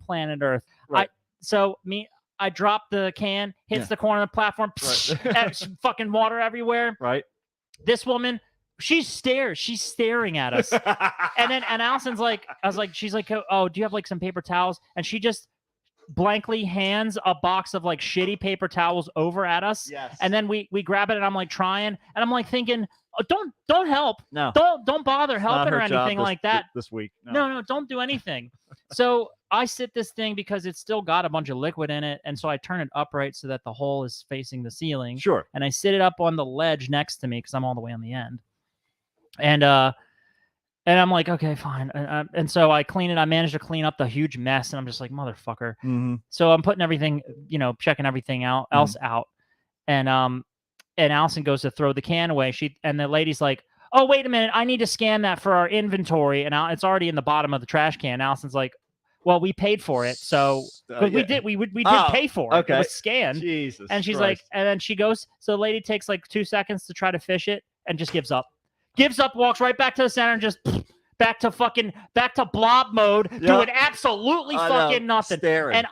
planet Earth. Right. I drop the can, hits the corner of the platform, fucking water everywhere. Right. This woman, she's staring at us. and Allison's like, she's like, oh, do you have like some paper towels? And she just blankly hands a box of like shitty paper towels over at us. Yes. And then we grab it, and I'm like trying, and I'm like thinking, oh, don't help. No. Don't bother helping or anything like that. This week. No, don't do anything. So I sit this thing because it's still got a bunch of liquid in it, and so I turn it upright so that the hole is facing the ceiling. Sure. And I sit it up on the ledge next to me because I'm all the way on the end. And I'm like, okay, fine. And so I clean it. I managed to clean up the huge mess, and I'm just like, motherfucker. Mm-hmm. So I'm putting everything, checking everything else out. And Allison goes to throw the can away. And the lady's like, oh, wait a minute. I need to scan that for our inventory. And it's already in the bottom of the trash can. Allison's like, well, we paid for it. So we did pay for it. Okay. It was scanned. Jesus. And she's Christ. like, and then she goes, so the lady takes like 2 seconds to try to fish it and just gives up. Walks right back to the center, and just back to blob mode, doing absolutely fucking nothing. Staring. And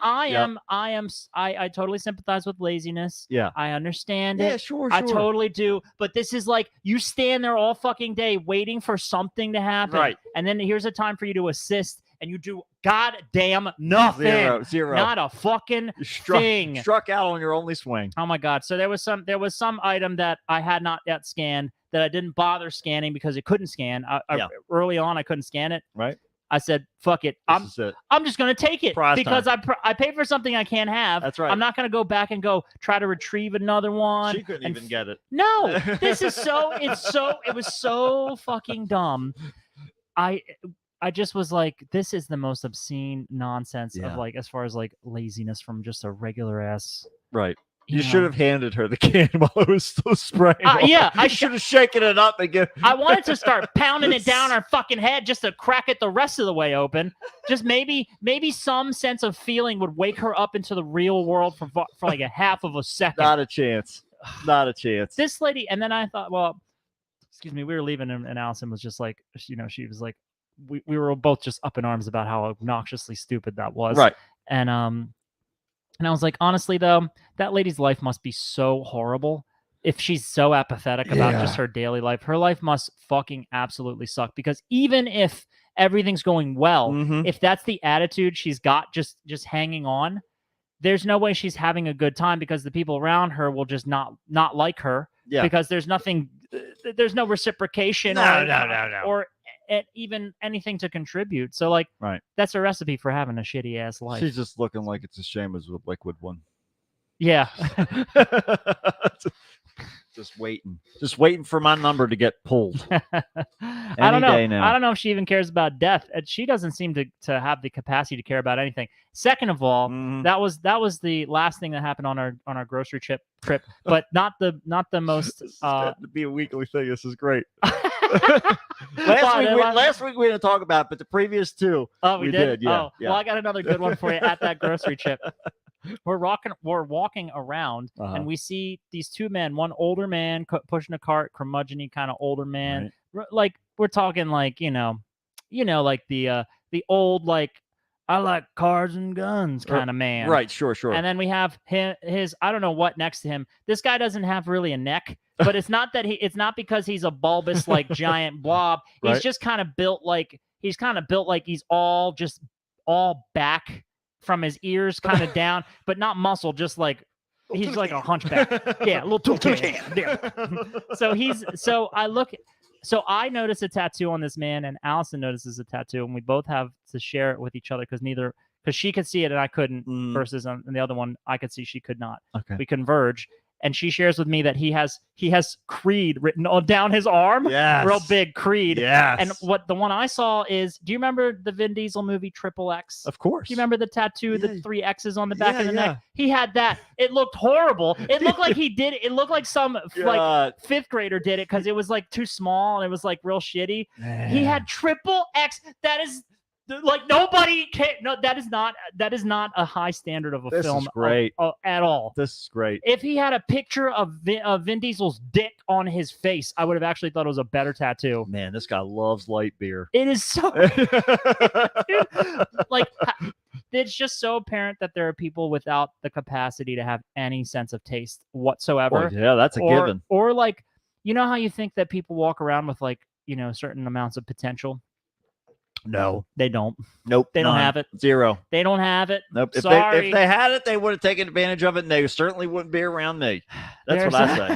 I totally sympathize with laziness. Yeah. I understand it. Yeah, sure. I totally do. But this is like, you stand there all fucking day waiting for something to happen. Right. And then here's a time for you to assist, and you do goddamn nothing. Zero. Not a fucking thing. Struck out on your only swing. Oh my God. So there was some item that I had not yet scanned that I didn't bother scanning because it couldn't scan. Early on, I couldn't scan it. Right. I said, fuck it. I'm just going to take it because I paid for something I can't have. That's right. I'm not going to go back and try to retrieve another one. She couldn't even get it. No, this is it was so fucking dumb. I just was like, this is the most obscene nonsense of like, as far as like laziness from just a regular ass. Right. You should have handed her the can while it was still spraying. I should have shaken it up and give. I wanted to start pounding it down her fucking head just to crack it the rest of the way open. Just maybe some sense of feeling would wake her up into the real world for like a half of a second. Not a chance. Not a chance. This lady, and then I thought, well, excuse me, we were leaving, and Allison was just like, she was like, we were both just up in arms about how obnoxiously stupid that was. Right. And I was like, honestly, though, that lady's life must be so horrible. If she's so apathetic about just her daily life, her life must fucking absolutely suck. Because even if everything's going well, if that's the attitude she's got just hanging on, there's no way she's having a good time, because the people around her will just not like her. Yeah. Because there's no reciprocation or even anything to contribute. So like, that's a recipe for having a shitty ass life. She's just looking like it's a shame as with liquid one. Yeah. just waiting for my number to get pulled. I don't know. I don't know if she even cares about death. She doesn't seem to have the capacity to care about anything. Second of all, that was the last thing that happened on our grocery trip, but not the most. To be a weekly thing. This is great. Last week we didn't talk about it, but the previous two. Oh, we did. Yeah, Well, I got another good one for you at that grocery trip. We're walking around, and we see these two men, one older man pushing a cart, curmudgeon-y kind of older man. Right. Like, we're talking like, like the old, like, I like cars and guns kind of man. Right, sure. And then we have his I don't know what next to him. This guy doesn't have really a neck, but it's not not because he's a bulbous, like, giant blob. He's just kind of built like he's all back from his ears kind of down, but not muscle, just like he's like a hunchback. Yeah, a little toucan. Yeah. So I notice a tattoo on this man, and Allison notices a tattoo, and we both have to share it with each other because she could see it and I couldn't, versus on the other one I could see, she could not. Okay. We converge. And she shares with me that he has Creed written down his arm. Yes. Real big Creed. Yes. And what the one I saw is, do you remember the Vin Diesel movie Triple X? Of course. Do you remember the tattoo, the 3 X's on the back of the neck? He had that. It looked horrible. It looked like he did it. It looked like some like 5th grader did it because it was like too small and it was like real shitty. Man. He had Triple X. That is like nobody can. No, that is not a high standard of a film. This is great at all. This is great. If he had a picture of Vin Diesel's dick on his face, I would have actually thought it was a better tattoo. Man, this guy loves light beer. It is so. Dude, like, it's just so apparent that there are people without the capacity to have any sense of taste whatsoever. Well, yeah, that's a or, given. Or like, you know how you think that people walk around with like, certain amounts of potential? No. They don't. Nope. They don't none. have it. Zero. They don't have it. Nope. If Sorry. they had it, they would have taken advantage of it, and they certainly wouldn't be around me. That's what I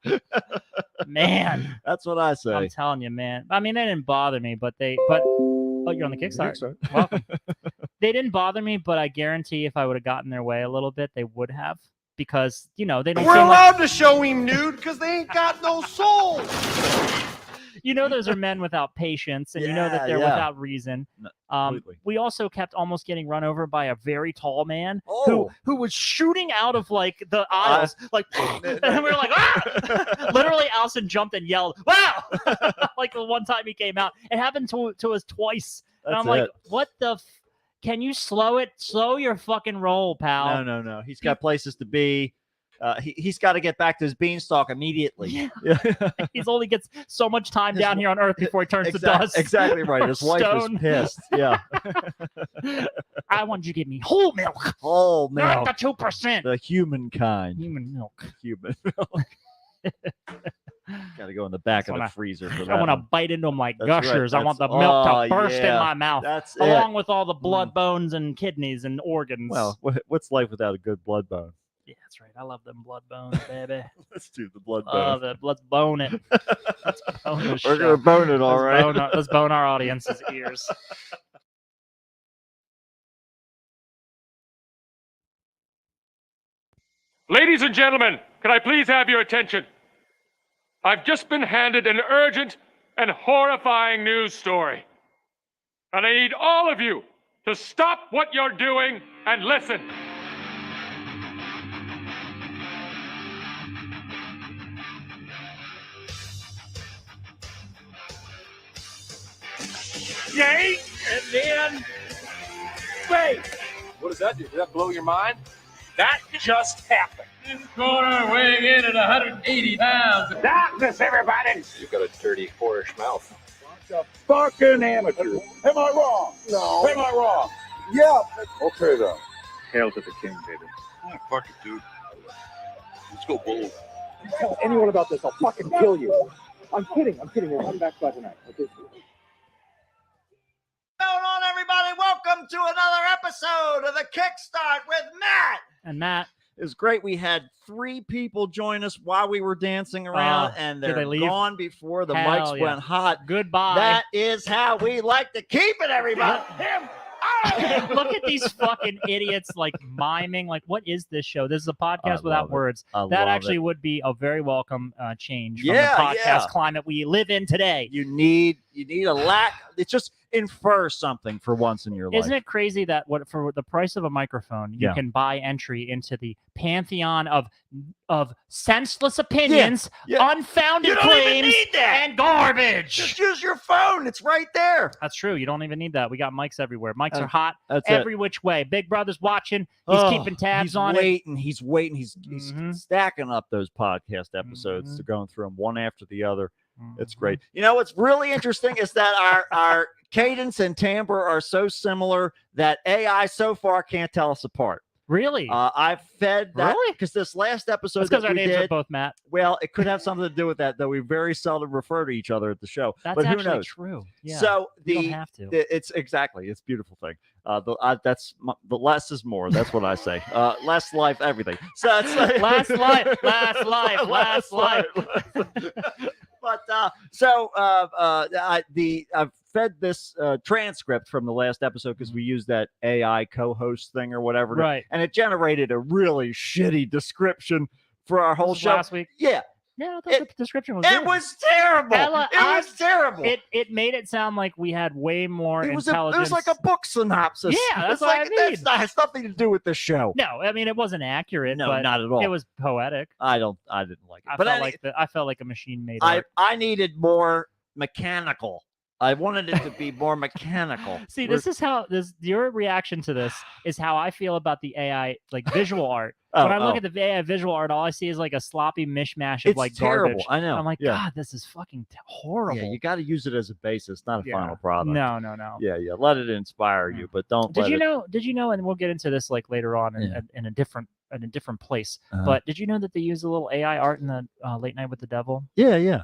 say. Man. That's what I say. I'm telling you, man. I mean, they didn't bother me, but oh, you're on the Kickstarter. Welcome. They didn't bother me, but I guarantee if I would have gotten their way a little bit, they would have. Because, they don't We're allowed to show him nude because they ain't got no soul. Those are men without patience, and that they're without reason. We also kept almost getting run over by a very tall man who was shooting out of like the aisles, and we were like, ah! Literally, Allison jumped and yelled, "Wow!" Like the one time he came out, it happened to us twice, and I'm like, "What the? Can you slow it? Slow your fucking roll, pal." No. He's got places to be. He's got to get back to his beanstalk immediately. Yeah. He's only gets so much time down here on Earth before he turns to dust. Exactly right. His wife is pissed. Yeah. I want you to give me whole milk. Whole milk. Not the 2%. The humankind. Human milk. Human milk. Got to go in the back of the freezer for that. I want to bite into them like That's gushers. right. I want the milk to burst in my mouth. That's along with all the blood bones and kidneys and organs. Well, what's life without a good blood bone? Yeah, that's right. I love them blood bones, baby. Let's do the blood bone. Love it. Let's bone it. Let's bone this We're going to bone it, all right. Let's bone our audience's ears. Ladies and gentlemen, can I please have your attention? I've just been handed an urgent and horrifying news story. And I need all of you to stop what you're doing and listen. Yay! And then... Wait! What does that do? Did that blow your mind? That just happened. This corner weighing in at 180 pounds. Darkness, everybody! You've got a dirty, whorish mouth. Fucking amateur. Am I wrong? No. Am I wrong? Yeah. Okay, then. Hail to the king, baby. Yeah, fuck it, dude. Let's go bold. If you tell anyone about this, I'll fucking kill you. I'm kidding. We'll come back by tonight. Okay. Going on, everybody? Welcome to another episode of the Kickstart with Matt. And Matt. It was great. We had 3 people join us while we were dancing around, and they're gone before the mics went hot. Goodbye. That is how we like to keep it, everybody. Look at these fucking idiots like miming. Like, what is this show? This is a podcast without words. That actually would be a very welcome change from the podcast climate we live in today. You need a lack. It's just infer something for once in your life. Isn't it crazy that for the price of a microphone, you can buy entry into the pantheon of senseless opinions, unfounded claims, and garbage? Just use your phone. It's right there. That's true. You don't even need that. We got mics everywhere. Mics are hot every which way. Big Brother's watching. He's keeping tabs on it. He's waiting. He's stacking up those podcast episodes, to going through them one after the other. It's great. You know what's really interesting is that our cadence and timbre are so similar that AI so far can't tell us apart. Really? I've fed that because this last episode because our names are both Matt. Well, it could have something to do with that, though. We very seldom refer to each other at the show. That's but who actually knows? True. Yeah. So you don't have to. It's exactly. It's a beautiful thing. The less is more. That's what I say. Less life, everything. So it's like, last life. But I've fed this transcript from the last episode because we used that AI co-host thing or whatever, right? And it generated a really shitty description for our whole show last week. Yeah. Yeah, I thought the description was good. It was terrible. It was terrible. It made it sound like we had way more intelligence. It was like a book synopsis. Yeah, that's what I mean. It has nothing to do with the show. No, I mean it wasn't accurate. No, but not at all. It was poetic. I didn't like it. I felt like a machine made it. I needed more mechanical. I wanted it to be more mechanical. See, this is how your reaction to this is how I feel about the AI like visual art. When I look at the AI visual art, all I see is like a sloppy mishmash of it's like terrible. garbage. I know. I'm like, yeah. God, this is fucking horrible. Yeah, you got to use it as a basis, not a Yeah. final product. No. Yeah, let it inspire you, but don't. Did let you it, know? Did you know? And we'll get into this like later on Yeah. in a different place. Uh-huh. But did you know that they use a little AI art in the Late Night with the Devil? Yeah.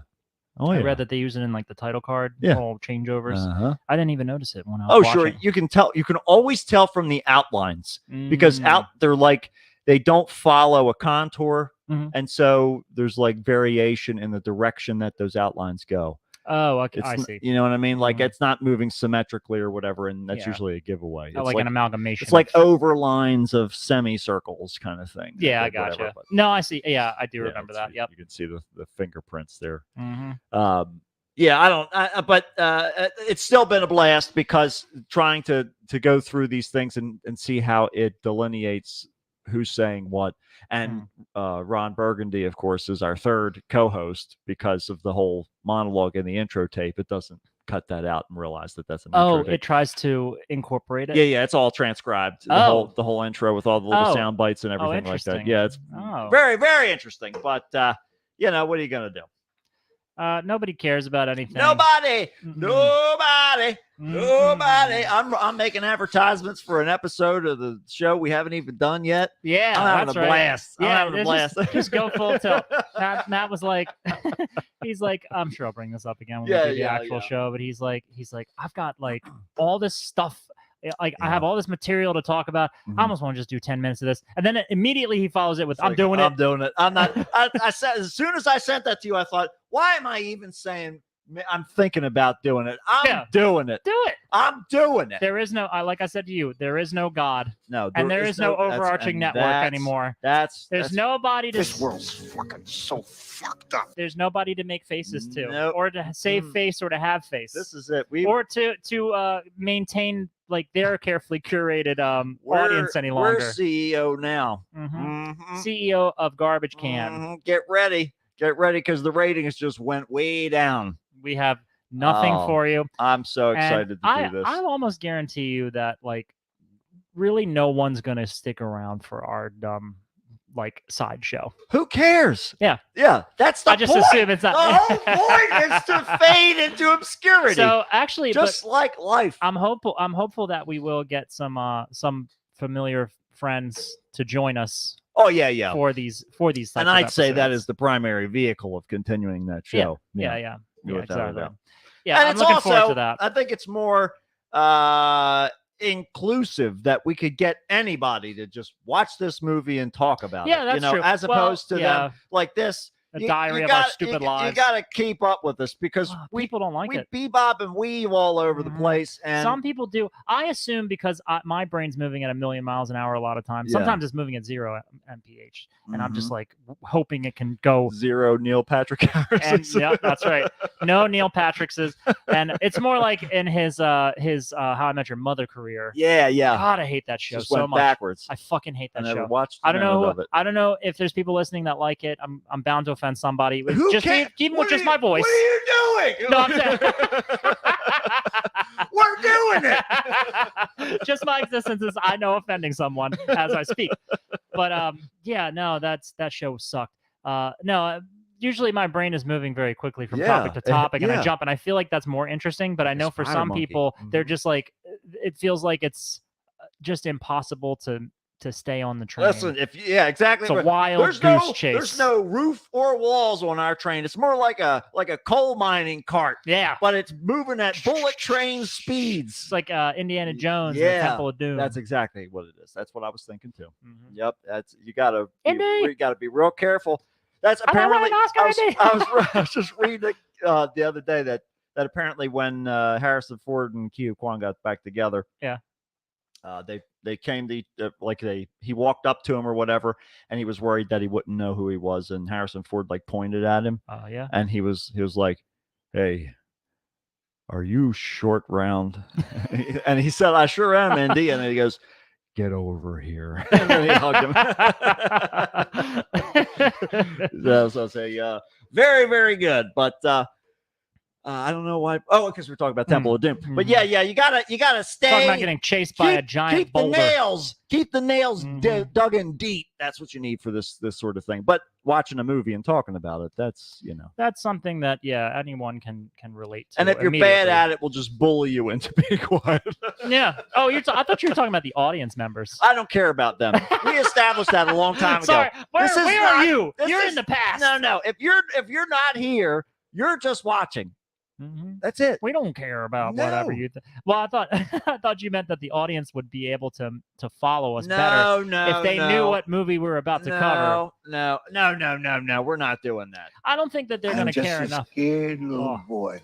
Oh, I yeah. read that they use it in like the title card, Yeah. little changeovers. Uh-huh. I didn't even notice it when I Oh, was sure. watching. You can tell. You can always tell from the outlines because they're like they don't follow a contour, Mhm. and so there's like variation in the direction that those outlines go. Oh, okay, I It's see. You know what I mean? Like Mhm. it's not moving symmetrically or whatever, and that's Yeah. usually a giveaway. Oh, It's like an amalgamation. It's like of- overlines of semicircles kind of thing. Yeah, I Like, whatever, gotcha. but- No, I see. Yeah, I do yeah, remember that. Yep. You can see the fingerprints there. Mm-hmm. Yeah, I don't. But it's still been a blast because trying to go through these things and see how it delineates who's saying what. And Ron Burgundy, of course, is our third co-host because of the whole monologue in the intro tape. It doesn't cut that out and realize that that's an Oh, intro tape. it tries to incorporate it. Yeah, it's all transcribed. The whole intro with all the little sound bites and everything like that. interesting. Yeah, it's Oh. very, very interesting. But what are you gonna do? Nobody cares about anything. Nobody. Mhm. Nobody. Mhm. Nobody. I'm making advertisements for an episode of the show we haven't even done yet. Yeah, I'm having that's a right. blast. I'm Yeah, having a blast. just go full tilt. Matt was like, he's like, I'm sure I'll bring this up again when we do the actual show, but he's like, I've got like all this stuff. Like I have all this material to talk about. I almost want to just do 10 minutes of this, and then immediately he follows it with, "I'm doing it. I'm doing it. I'm not." I said as soon as I sent that to you, I thought, "Why am I even saying I'm thinking about doing it? I'm doing it. Do it. I'm doing it." There is no, like I said to you, there is no God, No, and there is no overarching network anymore. There's nobody to. This world's fucking so fucked up. There's nobody to make faces to, Nope. or to save face, or to have face. This is it. Or to maintain like their carefully curated audience any longer. We're CEO now. Mhm. Mhm. CEO of Garbage Can. Mhm. Get ready, because the ratings just went way down. We have nothing Oh, for you. I'm so And excited to do this. I almost guarantee you that like really no one's gonna stick around for our dumb like sideshow. Who cares? Yeah. That's the I just point. assume it's not. The whole point is to fade into obscurity, So actually, just like life. I'm hopeful that we will get some familiar friends to join us Oh yeah. for these types And of I'd say that episodes. is the primary vehicle of continuing that show. Yeah, without a exactly. doubt. Yeah, And I'm it's looking also, forward to that. I think it's more inclusive that we could get anybody to just watch this movie and talk about Yeah, it. that's true. As Well, opposed to them like this. A diary of our stupid lives. You got to keep up with us because People don't like we it. bebop and weave all over the Mhm. place. And Some people do. I assume because my brain's moving at 1,000,000 miles an hour a lot of times. Yeah. Sometimes it's moving at 0 mph, and I'm just Mhm. like hoping it can go. Zero Neil Patrick Harris. And yeah, that's right. No Neil Patrick's, and it's more like in his How I Met Your Mother career. Yeah. God, I hate that show Just so went much. backwards. I fucking hate I that never show. watched. I don't none know. of it. I don't know if there's people listening that like it. I'm bound to offend somebody. Who Just cares? even What with are just you- my voice. What are you doing? No, I'm saying. We're doing it. Just my existence is I know offending someone as I speak. But yeah, no, that show sucked. Usually my brain is moving very quickly from topic to topic, and I jump, and I feel like that's more interesting. But I know for Spider some monkey. people, they're Mhm. just like, it feels like it's just impossible to stay on the train. Listen, exactly. It's a right. wild There's goose chase. There's no roof or walls on our train. It's more like a coal mining cart, Yeah, but it's moving at bullet train speeds. it's like Indiana Jones and Yeah, the Temple of Doom. That's exactly what it is. That's what I was thinking too. Mhm. Yep, you gotta Indy. we gotta be real careful. That's I don't want apparently an Oscar, Indy. I was just reading the other day that apparently when Harrison Ford and Ke Kwan got back together, Yeah. They came he walked up to him or whatever, and he was worried that he wouldn't know who he was, and Harrison Ford like pointed at him, Yeah. and he was like, "Hey, are you short round?" And he said, "I sure am, Indy." And then he goes, "Get over here." And then he hugged him. So I'll say, very, very good. But I don't know why. Oh, because we're talking about Temple of Doom. But yeah, you gotta stay. Talking about getting chased by a giant boulder. Keep the nails dug in deep. That's what you need for this sort of thing. But watching a movie and talking about it, that's that's something that anyone can relate to. And if you're bad at it, we'll just bully you into being quiet. Yeah. Oh, I thought you were talking about the audience members. I don't care about them. We established that a long time ago. Sorry, where are you? You're in the past. No. If you're not here, you're just watching. That's it. We don't care about whatever you. Well, I thought you meant that the audience would be able to follow us better if they knew what movie we were about to cover. No. We're not doing that. I don't think that they're going to care enough. Scared little boy.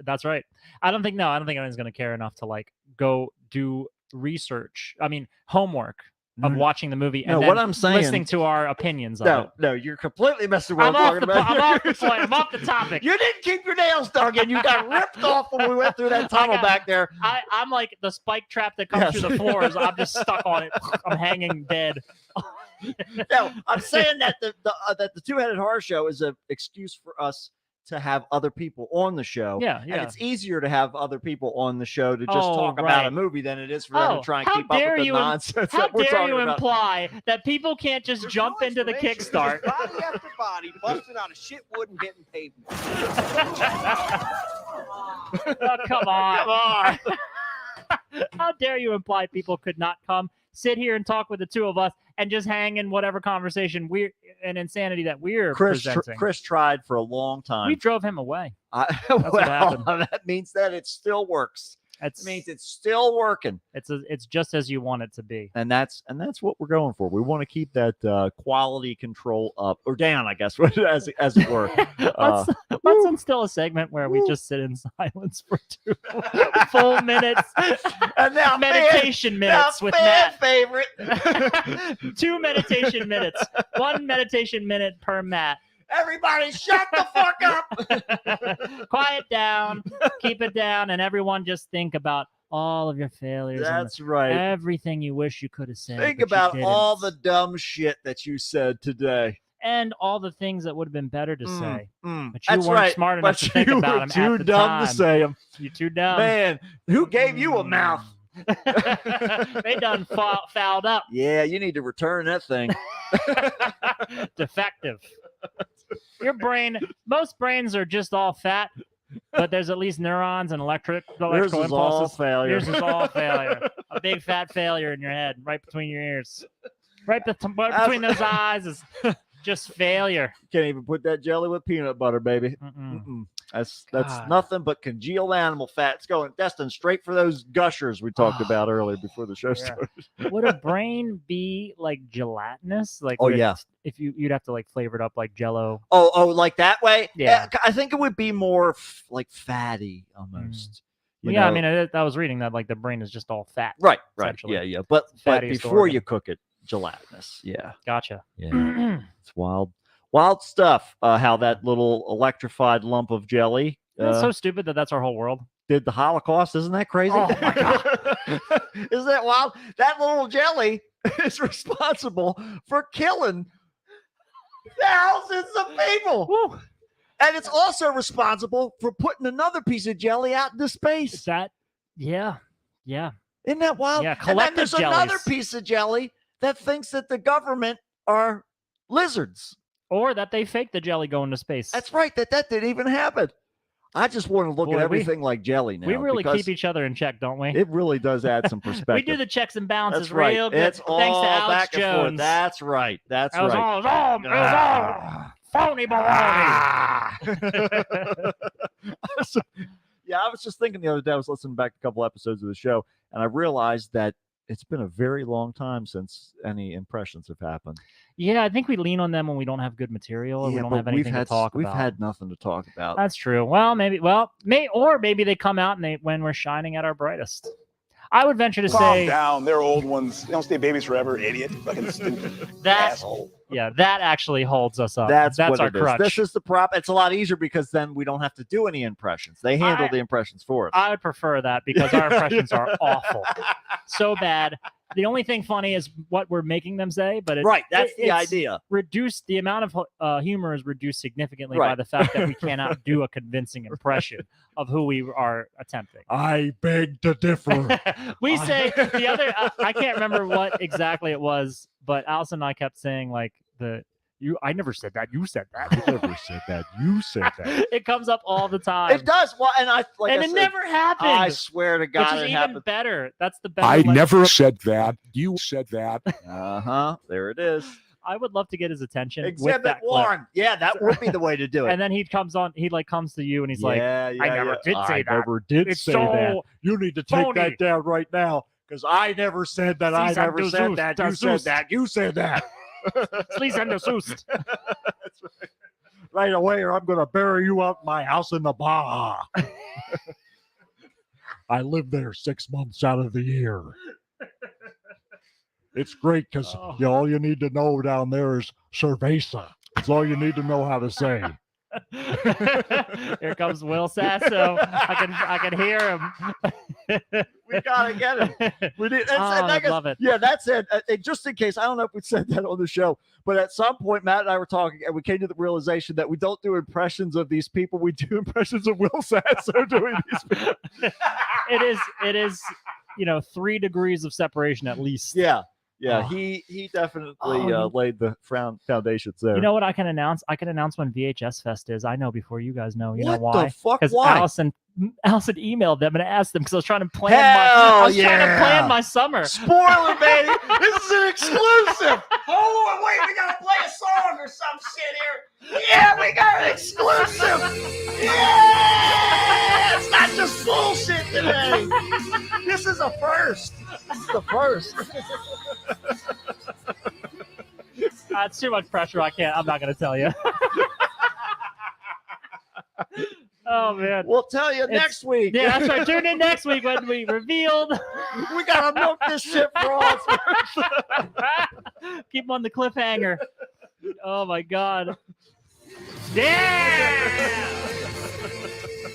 That's right. I don't think anyone's going to care enough to like go do research. I mean, homework of watching the movie and then what I'm saying, listening to our opinions of it. No, you're completely messing with what I'm I'm talking about. I'm off the point. I'm off the topic. You didn't keep your nails dug in. You got ripped off when we went through that tunnel back there. I'm like the spike trap that comes through the floors. I'm just stuck on it. I'm hanging dead. No, I'm saying that the Two-Headed Horror Show is an excuse for us to have other people on the show. Yeah. And it's easier to have other people on the show to just talk about a movie than it is for them to try and keep up with the nonsense that we're talking about. How dare you imply that people can't just jump into the kickstart? Body after body, busting out of shit wood and hitting pavement. Oh, come on. How dare you imply people could not come, sit here and talk with the two of us and just hang in whatever conversation and insanity that we're presenting. Chris tried for a long time. We drove him away. That means that it still works. It means it's still working. It's just as you want it to be. And that's what we're going for. We want to keep that quality control up or down, I guess, as it were. Let's instill a segment where we just sit in silence for 2 full minutes. And now meditation minutes with Matt. Favorite. 2 meditation minutes. 1 meditation minute per Matt. Everybody shut the fuck up. Quiet down. Keep it down. And everyone just think about all of your failures. That's right. Everything you wish you could have said. Think about all the dumb shit that you said today. And all the things that would have been better to say. But you That's weren't right. smart enough to think about them too at the dumb time. to say them. You're too dumb. Man, who gave you a mouth? They done fouled up. Yeah, you need to return that thing. Defective. Your brain, most brains are just all fat, but there's at least neurons and electrical Yours is impulses. all failure. Yours is all failure. A big fat failure in your head, right between your ears. Right between those eyes is just failure. Can't even put that jelly with peanut butter, baby. That's nothing but congealed animal fat. It's going destined straight for those gushers we talked about earlier before the show started. Would a brain be like gelatinous? Like, if you'd have to like flavor it up like Jello. Oh, like that way? Yeah. I think it would be more like fatty almost. I mean, I was reading that like the brain is just all fat. Right. Yeah. But before you cook it, gelatinous. Yeah. Gotcha. Yeah. It's wild stuff. How that little electrified lump of jelly. It's so stupid that's our whole world. Did the Holocaust. Isn't that crazy? Oh my God. Isn't that wild? That little jelly is responsible for killing thousands of people. Woo. And it's also responsible for putting another piece of jelly out into space. Yeah. Isn't that wild? Yeah, and then there's collective another jellies. piece of jelly that thinks that the government are lizards. Or that they fake the jelly going to space. That's right. That didn't even happen. I just want to look at everything like jelly now. We really keep each other in check, don't we? It really does add some perspective. We do the checks and balances That's right. real good. It's all thanks to Alex back and Jones. forth. That's right. That's It was right. all phony baloney. Yeah, I was just thinking the other day, I was listening back to a couple episodes of the show, and I realized that it's been a very long time since any impressions have happened. Yeah, I think we lean on them when we don't have good material or we don't have anything to talk about. We've had nothing to talk about. That's true. Well, maybe they come out and when we're shining at our brightest. I would venture to say down. They're old ones. They don't stay babies forever, idiot. Fucking stupid asshole. Yeah, that actually holds us up. That's our crutch. This is the prop. It's a lot easier because then we don't have to do any impressions. They handle the impressions for us. I would prefer that because our impressions are awful. So bad. The only thing funny is what we're making them say, but it's, Right. That's the it's idea. reduced. The amount of humor is reduced significantly by Right. the fact that we cannot do a convincing impression of who we are attempting. I beg to differ. We say the other. I can't remember what exactly it was, but Allison and I kept saying like I never said that. You said that. I never said that. You said that. It comes up all the time. It does. Well, and I like and I it said, never happened. I swear to God, which is it even happened. better. That's the better. I like- never said that. You said that. There it is. I would love to get his attention with Exhibit that clip. 1. Yeah, that would be the way to do it. And then he comes on. He like comes to you and he's like, yeah, I never did say I that. never did It's say so that. You need to take phony. that down right now because I never said that. I Caesar never said Jesus, that. You said Jesus. that. You said that. Please send us Soust. That's right. Right away, or I'm going to bury you up in my house in the Baja. I live there 6 months out of the year. It's great because all you need to know down there is cerveza. That's all you need to know how to say. Here comes Will Sasso. I can hear him. We gotta get him. We did. I love it. Yeah, that's it. Just in case, I don't know if we said that on the show, but at some point, Matt and I were talking, and we came to the realization that we don't do impressions of these people. We do impressions of Will Sasso doing these people. It is, 3 degrees of separation at least. Yeah. Oh. He definitely Oh, laid the foundations there. You know what I can announce? I can announce when VHS Fest is. I know before you guys know. You know what why? the fuck? Because Why? Allison emailed them and asked them because I was trying to plan Hell I was trying to plan yeah. my summer. Spoiler, baby. This is an exclusive. Oh, wait, we gotta play a song or some shit here. Yeah, we got an exclusive. Yeah, it's not just bullshit today. This is a first. This is the first. It's too much pressure. I'm not going to tell you. Oh, man. We'll tell you next week. Yeah, that's right. Tune in next week when we revealed. We gotta milk this shit for all it's worth. Keep them on the cliffhanger. Oh, my God. Yeah!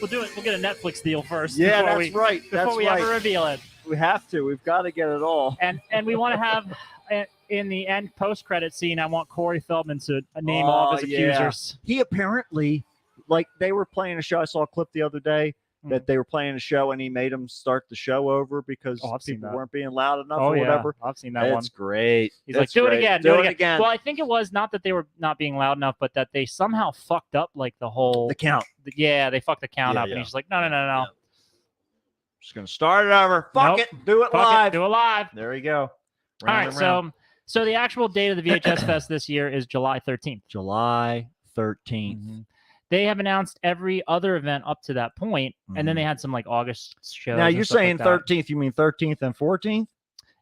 We'll do it. We'll get a Netflix deal first. Yeah, before that's right. Before That's we right. ever reveal it. We have to. We've got to get it all. And we want to have in the end post-credit scene, I want Corey Feldman to name all of his accusers. He apparently, like, they were playing a show. I saw a clip the other day that they were playing a show, and he made them start the show over because I've seen people that. weren't being loud enough Oh, or yeah. whatever. I've seen that one. It's great. He's like, It's do it great. again. Do it again. Well, I think it was not that they were not being loud enough, but that they somehow fucked up like the whole. The count. Yeah, they fucked the count Yeah, up, yeah. and he's like, no. Just gonna start it over. Fuck Nope. it. Do it Fuck live. it, do it live. There you go. All right, so the actual date of the VHS Fest this year is July 13th. July 13th. Mm-hmm. They have announced every other event up to that point, and then they had some like August shows. Now and you're stuff saying like that. 13th. You mean 13th and 14th?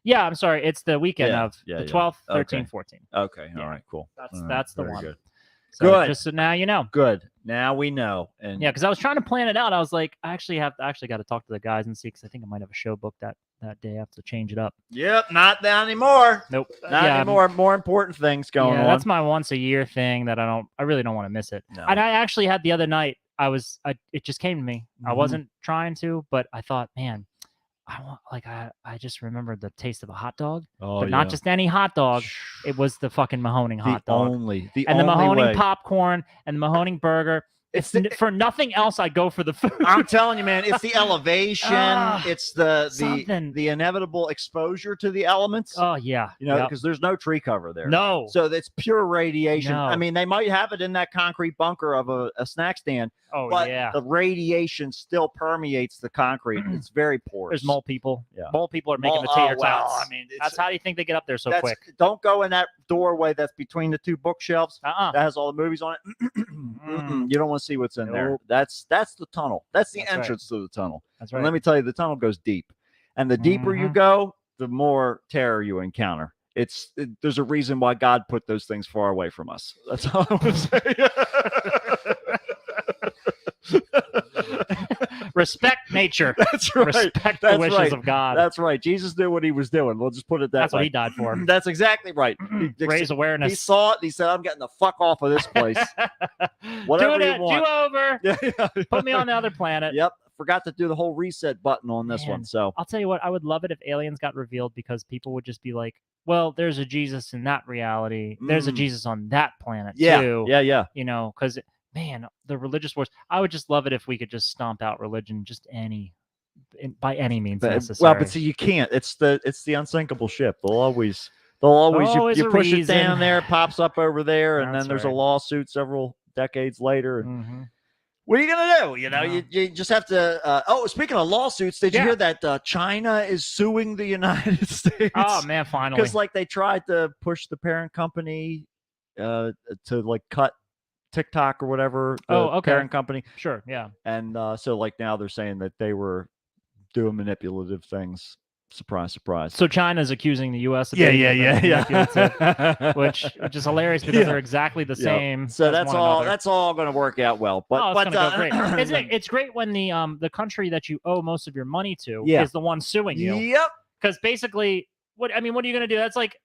Yeah, I'm sorry. It's the weekend Yeah, of yeah, the yeah. 12th, 13th, Okay. 14th. Okay. Yeah. All right. Cool. That's All right, that's the very one. Good. So Good. Just so now you know. Good. Now we know. And Yeah, because I was trying to plan it out. I was like, I actually got to talk to the guys and see because I think I might have a show booked that day. I have to change it up. Yep. Not that anymore. Nope. Not anymore. More important things going on. That's my once a year thing that I really don't want to miss it. No. And I actually had the other night. It just came to me. I Mhm. wasn't trying to, but I thought, man, I just remembered the taste of a hot dog, but not just any hot dog. It was the fucking Mahoning hot dog. The And the only Mahoning way. popcorn and the Mahoning burger. It's For nothing else, I go for the food. I'm telling you, man, it's the elevation. It's something. the inevitable exposure to the elements. Oh yeah, You know, Yep. because there's no tree cover there. No. So that's pure radiation. No. I mean, they might have it in that concrete bunker of a snack stand, Oh but yeah. the radiation still permeates the concrete. It's very porous. There's mole people. Yeah. Mole people are making Mole- potato oh, well, tots. I mean, That's how do you think they get up there so that's- quick? Don't go in that doorway that's between the two bookshelves. Uh-uh. That has all the movies on it. Mm-mm. You don't want to see what's in there. Nope. That's the tunnel. That's the That's right. entrance to the tunnel. That's And right. let me tell you, the tunnel goes deep, and the deeper you Mhm. go, the more terror you encounter. There's a reason why God put those things far away from us. That's all I'm gonna say. Respect nature. That's right. Respect the That's wishes right. of God. That's right. Jesus knew what he was doing. We'll just put it that That's way. what he died for. That's exactly right. Raise He awareness. saw it. He said, "I'm getting the fuck off of this place." Whatever Do you it. want. Do over. Yeah. Put me on the other planet. Yep. forgot to do the whole reset button on this one. Man. So I'll tell you what, I would love it if aliens got revealed because people would just be like, well, there's a Jesus in that reality. There's a Jesus on that planet too. Yeah. You know, because man, the religious wars. I would just love it if we could just stomp out religion, just by any means necessary. Well, but see, you can't. It's the unsinkable ship. They'll always Always you a push it reason. down there, it pops up over there, and That's then there's a right. lawsuit several decades later. Mhm. What are you gonna do? You know, Yeah. you just have to. Speaking of lawsuits, did you Yeah. hear that China is suing the United States? Oh man, finally. Because like they tried to push the parent company to like cut TikTok or whatever. The Oh, okay. parent company, Sure, yeah. and so like now they're saying that they were doing manipulative things. Surprise, surprise. So China's accusing the U.S. of being manipulative, which is hilarious because Yeah. they're exactly the Yeah. same. So as that's one all. another. That's all going to work out well. But Oh, it's gonna go great. Isn't it? it? It's great when the country that you owe most of your money to Yeah. is the one suing you. Yep. Because basically, what are you gonna do? That's like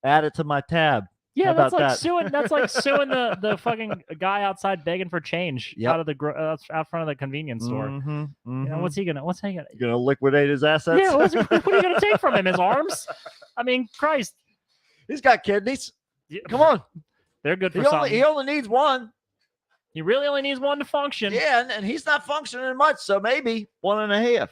Add it to my tab. yeah, How that's about like that? suing. That's like suing the fucking guy outside begging for change Yep. out of the out front of the convenience store. Mhm, You know, mhm. what's he gonna? You gonna liquidate his assets? Yeah, what are you gonna take from him? His arms? I mean, Christ, He's got kidneys. Yeah, Come on. they're good for He something. only needs one. He really only needs one to function. Yeah, and he's not functioning much, so maybe 1.5.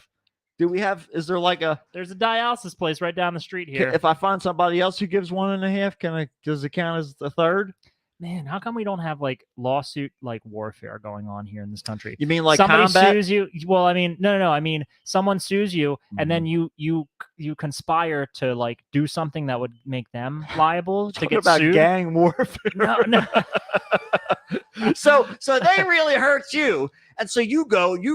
Is there like a, There's a dialysis place right down the street here. if I find somebody else who gives 1.5, does it count as the third? Man, how come we don't have like lawsuit like warfare going on here in this country? You mean like Somebody combat? sues you. Well, I mean, no. I mean, someone sues you, and then Mm-hmm. you conspire to like do something that would make them liable to Talking get about sued. gang warfare. No. so they really hurt you, and so you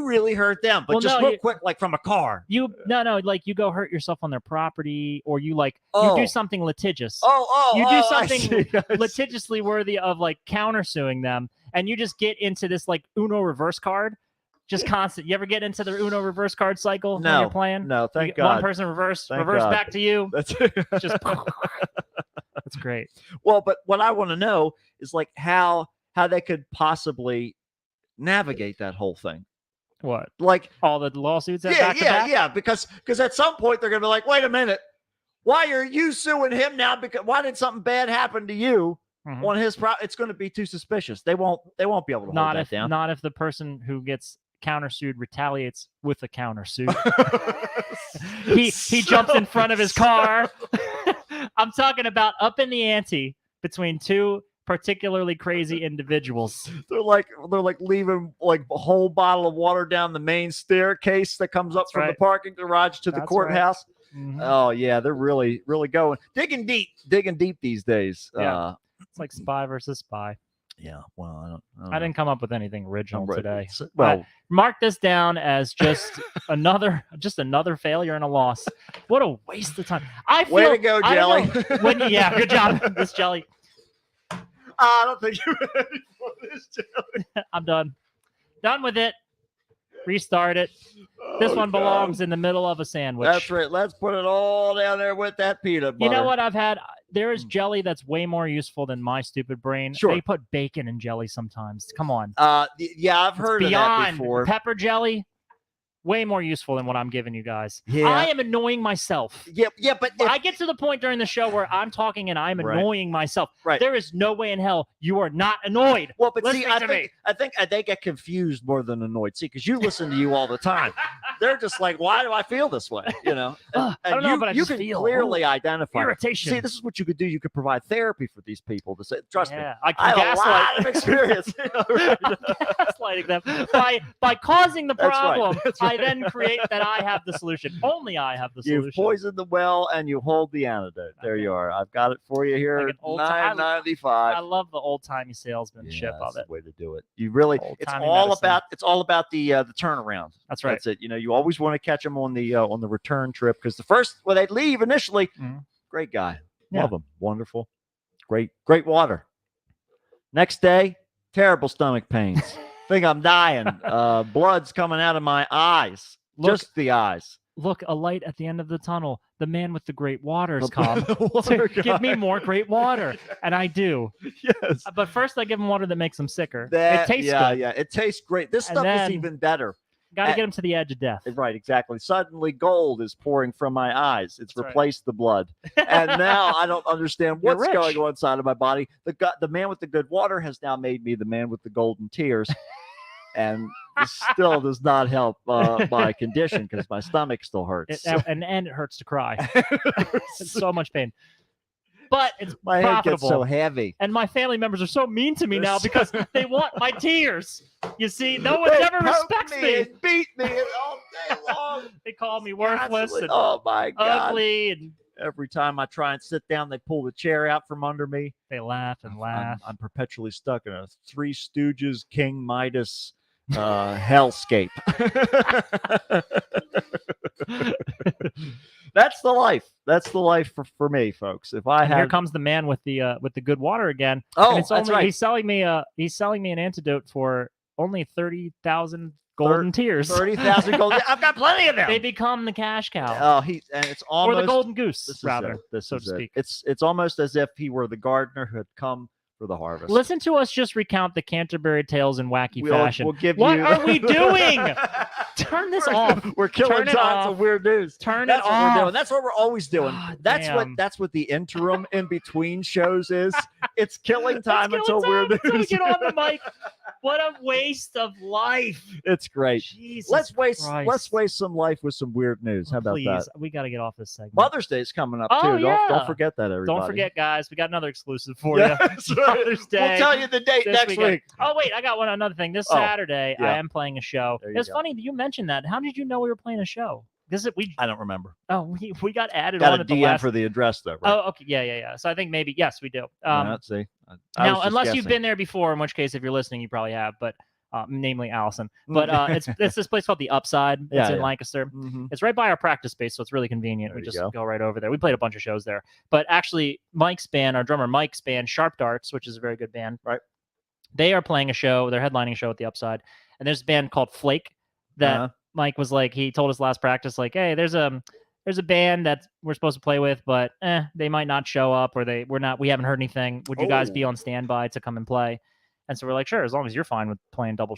really hurt them, but Well, just no, real you- quick, like from a car. Like you go hurt yourself on their property, or you you Oh. do something litigious. You You do I something see, I see. litigiously worthy of like countersuing them, and you just get into this like Uno reverse card, just constant. You ever get into the Uno reverse card cycle when No, you're playing? no, You thank get One God. person reverse Thank reverse God. back to you. That's Just that's great. well, but what I want to know is like how they could possibly navigate that whole thing. What? Like, All the lawsuits at yeah, back to back? yeah, because at some point they're gonna be like, wait a minute, why are you suing him now? Because why did something bad happen to you Mhm. on his It's going to be too suspicious. They won't be able to hold Not that if down. not if the person who gets countersued retaliates with a countersuit. he jumps in front of his car. I'm talking about up in the ante between two particularly crazy individuals. They're like leaving like a whole bottle of water down the main staircase that comes up That's from the right. parking garage to the That's right. courthouse. Mhm. Oh yeah, they're really going digging deep these days. Yeah. It's like spy versus spy. Yeah. Well, I don't I didn't come up with anything original know. today. Well, Mark this down as just another failure and a loss. What a waste of time. I feel, way to go, I don't Jelly. know, yeah, good job, Miss Jelly. I don't think you're ready for this, Jelly. I'm done. Done with it. Restart it. This Oh, one God. belongs in the middle of a sandwich. That's right. Let's put it all down there with that peanut butter. You know what I've had? There is jelly that's way more useful than my stupid brain. Sure. They put bacon in jelly sometimes. Come on. Yeah, I've heard of that Beyond before. pepper jelly, way more useful than what I'm giving you guys. Yeah. I am annoying myself. Yeah, but if, I get to the point during the show where I'm talking and I'm Right. annoying myself. Right. There is no way in hell you are not annoyed. well, but see, listening to me. I think they get confused more than annoyed. See, because you listen to you all the time. They're just like, why do I feel this way? You know, I don't know, but I you just can feel clearly identify it. irritation. See, this is what you could do. You could provide therapy for these people to say, trust me, Yeah, I I have can a gaslight. lot of experience. You know, right? gaslighting them by causing the That's right. problem. That's I right. then create that I have the solution. Only I have the You've solution. poisoned the well and you hold the antidote. There you are. I've got it for you here. Like an old time- $9.95. I love the old timey salesmanship that's of the it. way to do it. You really, Old-timey it's all about the turnaround. That's right. That's it. You know, you always want to catch them on the return trip because the first when they leave initially, Mhm. great guy, Yeah. love him, wonderful, great water. Next day, terrible stomach pains. Think I'm dying. Blood's coming out of my eyes. Look- Just the eyes. Look, a light at the end of the tunnel. The man with the great waters The come. water Give me guy. more great water. And I do. Yes. But first I give him water that makes him sicker. That, it tastes yeah, good. yeah. It tastes great. This And stuff is then- even better. Got to get him to the edge of death. Right, exactly. Suddenly, gold is pouring from my eyes. It's That's right. replaced the blood, and now I don't understand You're what's rich. going on inside of my body. The man with the good water has now made me the man with the golden tears, and it still does not help my condition because my stomach still hurts. And it hurts to cry. It's so much pain. But it's my head profitable. gets so heavy. And my family members are so mean to me now because they want my tears. You see, no one They ever poke respects me me. and beat me all day long. They call me worthless Constantly. and Oh my God! ugly, and Every time I try and sit down, they pull the chair out from under me. they laugh and laugh. I'm perpetually stuck in a Three Stooges King Midas hellscape. That's the life. That's the life for me, folks. If I And here had, comes the man with the good water again. oh, And it's that's only, right, He's selling me an antidote for only 30,000 golden tears. 30,000 gold. I've got plenty of them. They become the cash cow, Oh, and it's or almost the golden goose, this is rather, it. This so is to it. speak. It's almost as if he were the gardener who had come for the harvest. Listen to us just recount the Canterbury Tales in wacky We'll fashion. give What you... are we doing? Turn this off. We're killing Turn it tons off. of weird news. Turn That's it what off. we're doing. That's what we're always doing. God That's damn. what the interim in between shows is. It's killing time Let's until kill weird time until we news. get on the mic. What a waste of life. It's great. Jesus Let's waste Christ. some life with some weird news. How about Please, that? we got to get off this segment. Mother's Day is coming up Oh, too. yeah. Don't forget that, everybody. Don't forget, guys, we got another exclusive for Yeah, you. that's right. Mother's Day. We'll tell you the date this next weekend. week. Oh, wait, I got another thing. This Oh, Saturday, yeah. I am playing a show. There you It's go. funny that you mentioned that. How did you know we were playing a show? I don't remember. We got added Got on a at the DM last. for the address though, right? Oh, okay, yeah. So I think maybe yes, we do. Yeah, let's see. I was Now, just unless you've guessing. been there before, in which case, if you're listening, you probably have. But namely Allison. But it's this place called the Upside. It's Yeah, in yeah. Lancaster. Mhm. It's right by our practice space, so it's really convenient. There We you just go. go right over there. We played a bunch of shows there. But actually, Mike's band, our drummer Mike's band, Sharp Darts, which is a very good band, Right. They are playing a show. They're headlining a show at the Upside, and there's a band called Flake that Uh-huh. Mike was like. He told us last practice, like, "Hey, there's a band that we're supposed to play with, but they might not show up, or we haven't heard anything. Would you guys be Oh. on standby to come and play?" And so we're like, sure, as long as you're fine with playing double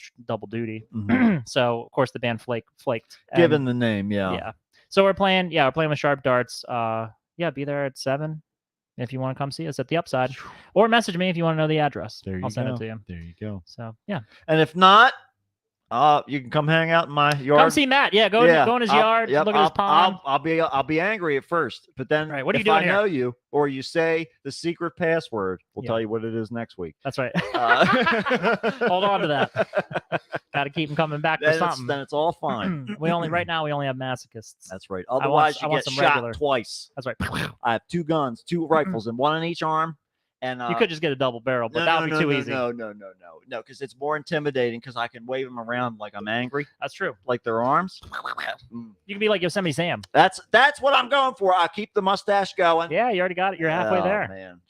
duty. Mhm. So of course the band flaked. and- Given the name, yeah. yeah. So we're playing with Sharp Darts. Be there at 7 if you want to come see us at the Upside, or message me if you want to know the address. There you I'll send go. it to you. There you go. So yeah, And if not, you can come hang out in my yard. come see Matt. Yeah, go in his yard, yep, look at his pond. I'll be angry at first, but then Right, what are you if doing I here? know you, or you say the secret password, we'll Yeah. tell you what it is next week. That's right. Hold on to that. Got to keep him coming back for Then something. it's all fine. right now we only have masochists. That's right. Otherwise, I you want get some shot regular. twice. That's right. I have 2 guns, 2 rifles, and 1 on each arm. And You could just get a double barrel, but that would be too easy. No, because it's more intimidating because I can wave them around like I'm angry, That's true. like their arms. Mm. You can be like Yosemite Sam. That's what I'm going for. I keep the mustache going. Yeah, you already got it. You're halfway Oh, there. Man.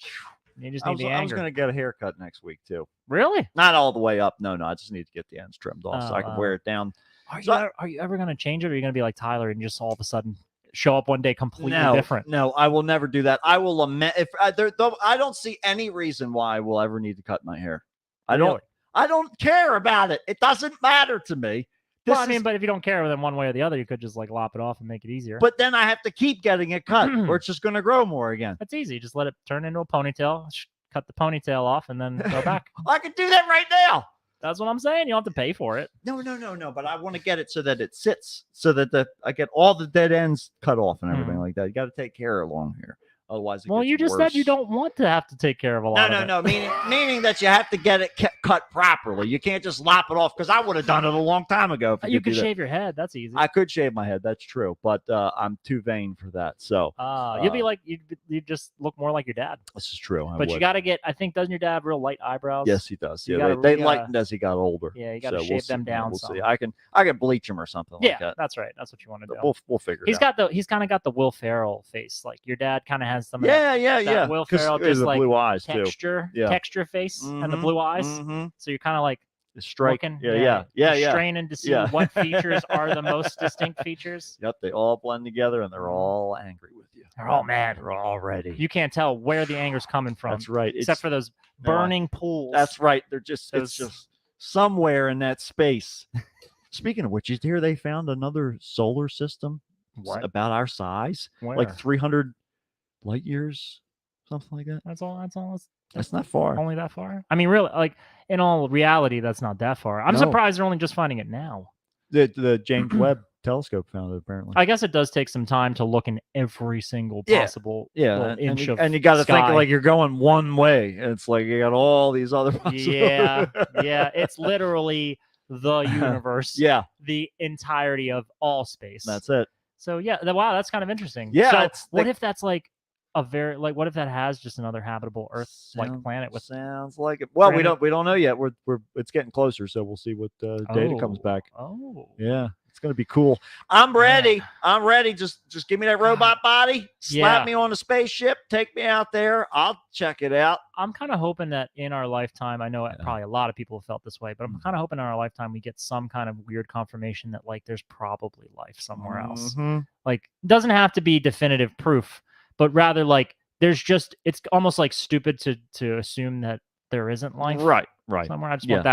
You just I need was, the I was anger. going to get a haircut next week too. Really? Not all the way up. No. I just need to get the ends trimmed off so I can Oh, wear it down. Are you ever going to change it, or are you going to be like Tyler and just all of a sudden show up one day completely different? No, I will never do that. I will lament if I don't see any reason why I will ever need to cut my hair. I don't care about it. It doesn't matter to me. But if you don't care, then one way or the other, you could just like lop it off and make it easier. But then I have to keep getting it cut, or it's just going to grow more again. That's easy. Just let it turn into a ponytail. Cut the ponytail off and then go back. I could do that right now. That's what I'm saying. You don't have to pay for it. No. But I want to get it so that it sits, so that I get all the dead ends cut off and everything like that. You got to take care along here, otherwise. Well, you just said you don't want to have to take care of a lot. No. Meaning that you have to get it cut properly. You can't just lop it off, because I would have done it a long time ago. If You could could do that. shave your head. That's easy. I could shave my head. That's true, but I'm too vain for that. So You'd be like you just look more like your dad. this is true. I But you would. got to get. I think doesn't your dad have real light eyebrows? Yes, he does. You Yeah, gotta they re- lightened as he got older. Yeah, you got to So shave we'll them see. down. We'll some. see. I can bleach him or something Yeah, like that. that's right. That's what you want to do. We'll figure it He's out. he's kind of got the Will Ferrell face. Like your dad kind of has some. Yeah. Will 'Cause Ferrell he has just the like blue eyes too. texture face and the Mhm, blue eyes. mhm. So you're kind of like The strike. looking. Yeah. you're straining to see Yeah. what features are the most distinct features. Yep, they all blend together and they're all angry with you. They're all mad. They're all ready. You can't tell where the anger's coming from. That's right. Except It's- for those No, I- burning pools. That's right. They're just Those- it's just somewhere in that space. Speaking of which, you hear they found another solar system What? about our size, Where? like 300 light years, something like that. That's all. That's not far. Only that far? I mean, really, like in all reality, that's not that far. I'm No. surprised they're only just finding it now. The James Webb telescope found it apparently. I guess it does take some time to look in every single Yeah. possible Yeah, little inch of and you got to think sky. like you're going one way. And it's like you got all these other Yeah, yeah. It's literally the universe. Yeah, The entirety of all space. that's it. So yeah, wow, that's kind of interesting. Yeah, So it's what like- if that's like a very like what if that has just another habitable Earth-like Sound- planet with sounds like it. Well, granite- we don't know yet. We're it's getting closer, so we'll see what data comes back. Oh, Yeah, it's gonna be cool. I'm ready. I'm ready. Just give me that robot body. Slap Yeah. me on a spaceship. Take me out there. I'll check it out. I'm kind of hoping that in our lifetime, I know Yeah. probably a lot of people have felt this way, but I'm Mhm. kind of hoping in our lifetime we get some kind of weird confirmation that like there's probably life somewhere else. Mhm. Like it doesn't have to be definitive proof, but rather like there's just it's almost like stupid to assume that there isn't life Right. somewhere. I just Yeah. want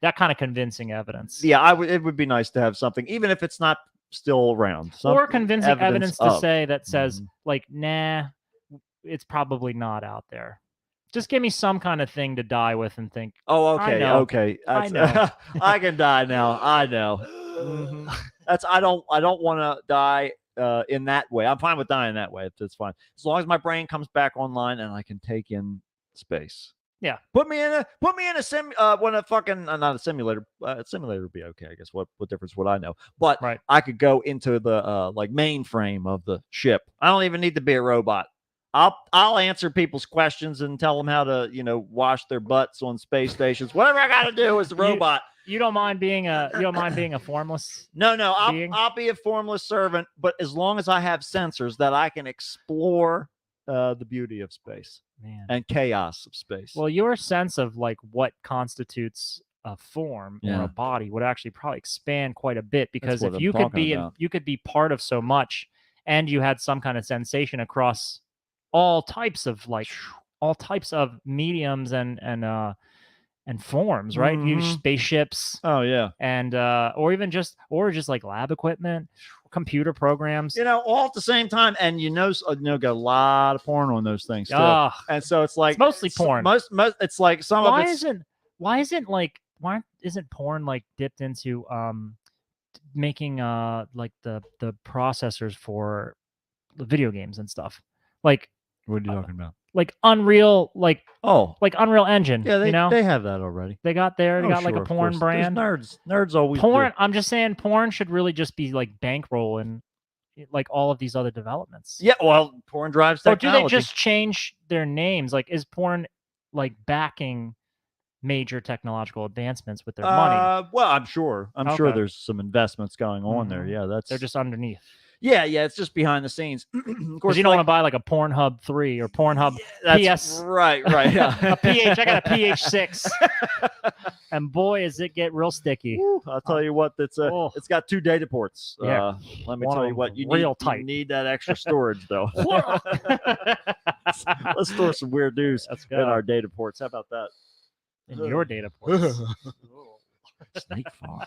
that kind of convincing evidence. Yeah, it would be nice to have something, even if it's not still around. Some Or convincing evidence to of. say that says Mhm. like, nah, it's probably not out there. Just give me some kind of thing to die with and think, Oh, I okay, know. okay. I That's- I can die now. I know. Mhm. That's I don't want to die in that way. I'm fine with dying that way. It's fine as long as my brain comes back online and I can take in space. Yeah. Put me in a when a fucking not a simulator. Simulator would be okay, I guess. What difference would I know? But Right. I could go into the like mainframe of the ship. I don't even need to be a robot. I'll answer people's questions and tell them how to wash their butts on space stations. Whatever I got to do as the robot. you don't mind being a formless. No, being? I'll be a formless servant, but as long as I have sensors that I can explore the beauty of space Man. and chaos of space. Well, your sense of like what constitutes a form or Yeah. a body would actually probably expand quite a bit because what if I'm you could talking be about. you could be part of so much and you had some kind of sensation across all types of mediums and forms, right? You Mhm. spaceships oh yeah, and or just like lab equipment, computer programs. all at the same time, and got a lot of porn on those things too. Ah, And so it's like mostly porn. Most it's like some why of it's isn't porn like dipped into making like the processors for the video games and stuff like what are you talking about? Unreal Oh, Unreal Engine. yeah, you know they have that already. they got like Oh, a sure, of porn course. brand. There's nerds always Porn. do. I'm just saying porn should really just be like bankrolling like all of these other developments. Yeah, well, porn drives Or do technology. they just change their names? Like, is porn like backing major technological advancements with their money? Well, I'm sure Okay. there's some investments going on there. Mhm. Yeah, that's They're just underneath. yeah, it's just behind the scenes. Of Because course, you don't want to buy like a Pornhub 3 or Pornhub that's PS. right, yeah. a PH. I got a PH6, and boy, does it get real sticky. Woo, I'll tell you what, it's got 2 data ports. Yeah. Let me One tell of you what, them real tight. You need that extra storage though. Let's store some weird news Let's in go. our data ports. How about that? In your data ports. Snake farm.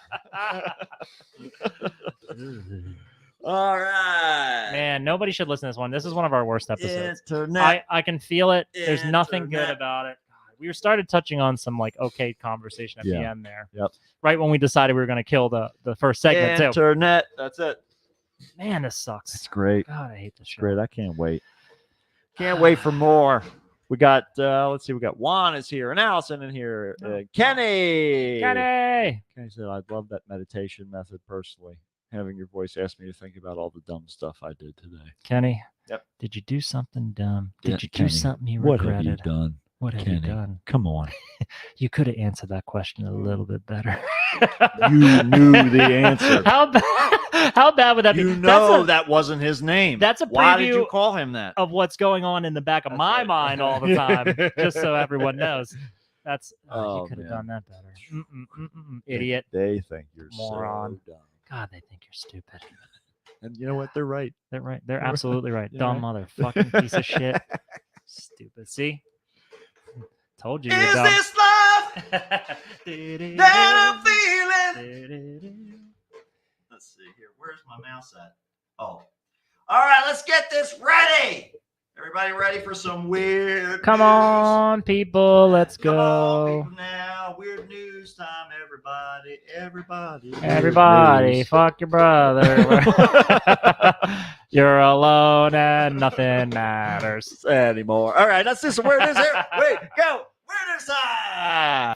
All right. Man, nobody should listen to this one. This is one of our worst episodes. Internet. I can feel it. There's nothing good Internet. about it. We started touching on some like okay conversation at the Yeah. end there. Yep. Right when we decided we were going to kill the first segment too. Internet. That's it. Man, this sucks. It's great. God, I hate this shit. Great. I can't wait. Can't wait for more. We got let's see, we got Juan is here and Allison in here. Kenny. Kenny. Kenny said, I love that meditation method personally. Having your voice ask me to think about all the dumb stuff I did today. Kenny. Yep. Did you do something dumb? Did Yeah, you Kenny, do something you What regretted? have you done? What have you Kenny? done? Come on. You could have answered that question a little bit better. You knew the answer. How bad would that be? You That's know a- that wasn't his name. that's a Why did you preview call him that? of what's going on in the back of That's my right. mind all the time, just so everyone knows. That's Oh, you could have man. done that better. Idiot. They think you're Moron. so dumb. God, they think you're stupid. And you know what? They're right. They're right. They're absolutely right. You're Dumb motherfucking piece of shit. Stupid. See? Told you. You're Is dumb. this love that I'm feeling? let's see here. Where's my mouse at? Oh. All right, let's get this ready. Everybody ready for some weird Come news? on, people, let's Come on, go. people, now. Weird news time, everybody. Everybody. Everybody, Weird news. fuck your brother. You're alone and nothing matters. Anymore. All right, let's do some weird news here. Wait, go. Weird news time.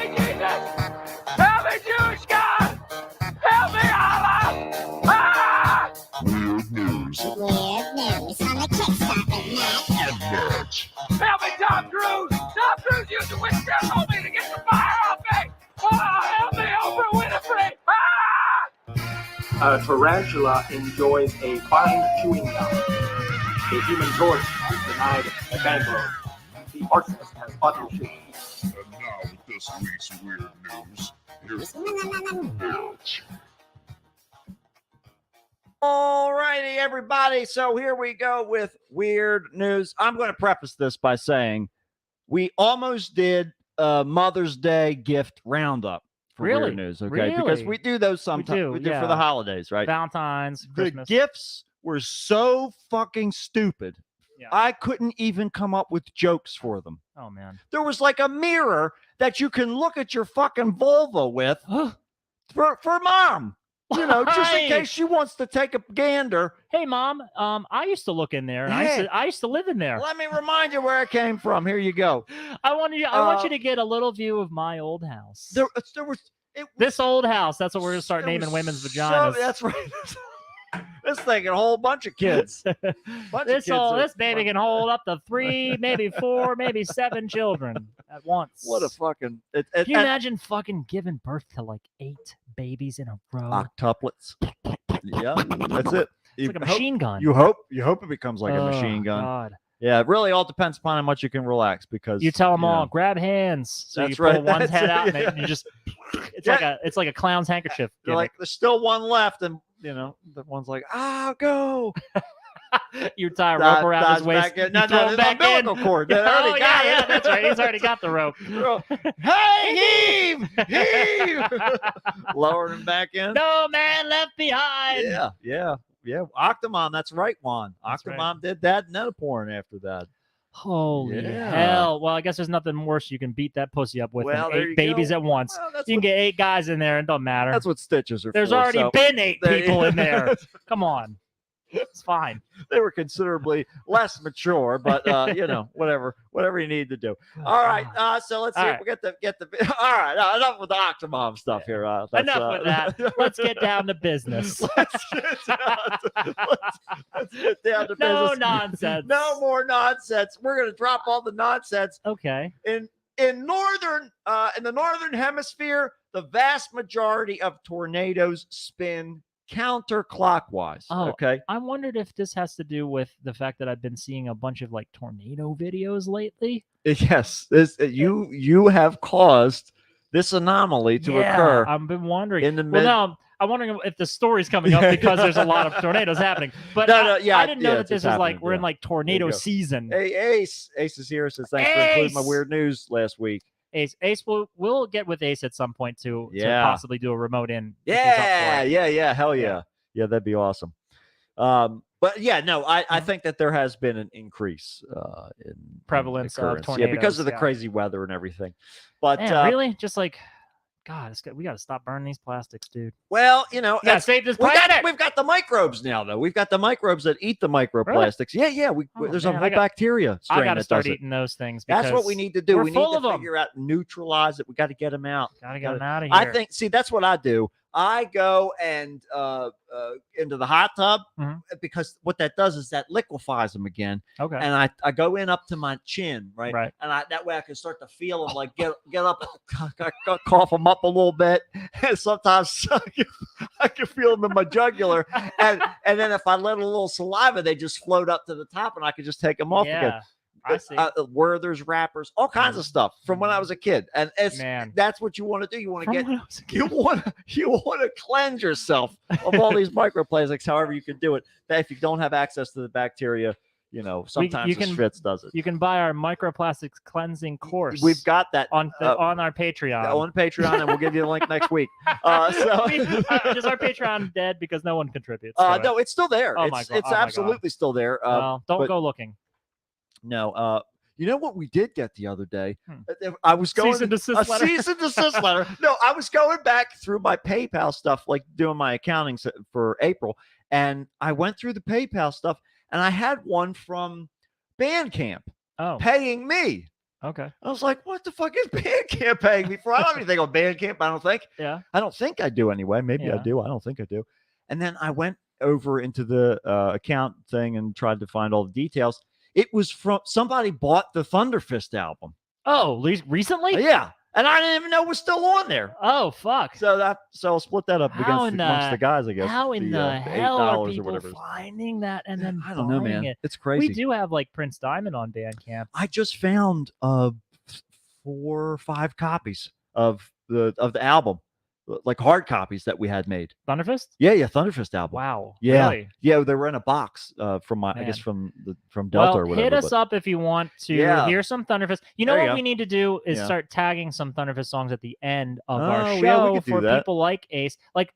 Help me, Jewish God! Help me, Allah! Ah! Weird news on the Kickstarter net. Help me, Tom Cruise! Tom Cruise used a witchcraft homie to get the fire off me! Oh, help me, Oprah Winfrey! Ah! A tarantula enjoys a fine chewing gum. A human torch is denied a bank loan. The arsonist has other shit. And now with this week's weird news, here's Mitch. All righty, everybody. So here we go with weird news. I'm going to preface this by saying we almost did a Mother's Day gift roundup for Really? weird news, okay? Because Really? we do those sometimes. We do yeah. for the holidays, right? Valentine's, The Christmas. gifts were so fucking stupid. Yeah. I couldn't even come up with jokes for them. Oh, man. There was like a mirror that you can look at your fucking vulva with for mom. You know, just in Why? case she wants to take a gander. Hey, Mom, I used to look in there, and Hey. I used to live in there. Let me remind you where I came from. Here you go. I want you to get a little view of my old house. There was This old house. That's what we're gonna start there naming was women's so- vaginas. that's right. This thing can hold a bunch of kids. This baby can hold up to 3, maybe 4, maybe 7 children at once. What a fucking Can you imagine fucking giving birth to like 8 babies in a row? octuplets. Yeah, that's it. It's like a machine gun. You hope it becomes like a Oh, machine gun. God. Yeah, it really all depends upon how much you can relax because You tell them all, know, grab hands. So That's you pull right, one's that's head it, out, and yeah. you just it's Yeah. like a clown's handkerchief. they're like there's still one left, and you know the one's like, go. You tie a rope around his Dives waist. back in. you No, throw no, him the back in. umbilical cord. They Oh, already got yeah, it. that's right. He's already got the rope. Hey, heave! Lower him back in. No man left behind. Yeah. Octomom, that's right, Juan. That's right. Octomom did that and then a porn after that. Holy Yeah. hell. Well, I guess there's nothing worse you can beat that pussy up with Well, than there 8 you babies go. at once. Well, that's You can what, get 8 guys in there and it don't matter. that's what stitches are There's for. already so been 8 there you- people in there. Come on. It's fine. they were considerably less mature, but you know, whatever you need to do. All right, so let's see All if right. we get the. All right, enough with the Octomom stuff here. That's, Enough with that. Let's get down to business. let's get down to No business. nonsense. No more nonsense. We're gonna drop all the nonsense. Okay. In the northern hemisphere, the vast majority of tornadoes spin counterclockwise. Oh. Okay. I wondered if this has to do with the fact that I've been seeing a bunch of like tornado videos lately. Yes. You have caused this anomaly to occur I've been wondering. in the Well, mid. no, I'm wondering if the story's coming up because there's a lot of tornadoes happening. But No, I yeah, didn't know yeah, that it's this was like happening, we're in yeah. like tornado go. season. Hey, Ace is here. Says thanks for including my Ace! weird news last week. Ace we'll get with Ace at some point to Yeah. possibly do a remote in. if he's up for it. Yeah. Hell yeah. Yeah, that'd be awesome. But yeah, no, I think that there has been an increase in Prevalence of occurrence. Yeah, because tornadoes, of the yeah. crazy weather and everything. But Man, really? Just like, God, we got to stop burning these plastics, dude. well, you know, We got to save this we've planet. got the microbes now, though. We've got the microbes that eat the microplastics. Yeah. Oh, There's a man, whole bacteria strain I got to that start does it. eating those things. That's what we need to do. we're We need full to of 'em. figure out, neutralize it. We got to get them out. Gotta get them out of I here. think. See, that's what I do. I go and into the hot tub Mhm. because what that does is that liquefies them again, Okay. and I go in up to my chin, right? Right. And that way I can start to feel them, like get up, cough them up a little bit. And sometimes I can feel them in my jugular, and then if I let a little saliva, they just float up to the top, and I can just take them off again. Yeah, I see. Werther's wrappers, all kinds of stuff from when I was a kid, and Man. that's what you want to do. You want to From get when I was a you want to cleanse yourself of all these microplastics, however you can do it. That if you don't have access to the bacteria, sometimes the schwitz does it. You can buy our microplastics cleansing course. We've got that on our Patreon. On Patreon, and we'll give you the link next week. So is our Patreon dead because no one contributes? No, it's still there. Oh It's absolutely still there. Well, don't go looking. No. You know what we did get the other day? I was going cease and desist letter. Cease and desist letter. No, I was going back through my PayPal stuff, like doing my accounting for April, and I went through the PayPal stuff, and I had one from Bandcamp paying me. Okay. I was like, what the fuck is Bandcamp paying me for? I don't have anything on Bandcamp, I don't think. Yeah. I don't think I do anyway. Maybe I do. I don't think I do. And then I went over into the account thing and tried to find all the details. It was from somebody bought the Thunderfist album. Oh, recently? Yeah. And I didn't even know it was still on there. Oh, fuck. So I'll split that up amongst the guys, I guess. How in the hell are people or finding that and then I don't know, man. It's crazy. We do have like Prince Diamond on Bandcamp. I just found 4 or 5 copies of the album. Like hard copies that we had made. Thunderfist? Yeah, Thunderfist album. Wow. Yeah. Really? Yeah, they were in a box from I guess from Delta or whatever. Hit us up if you want to hear some Thunderfist. You know what we need to do is start tagging some Thunderfist songs at the end of our show for people like Ace. Like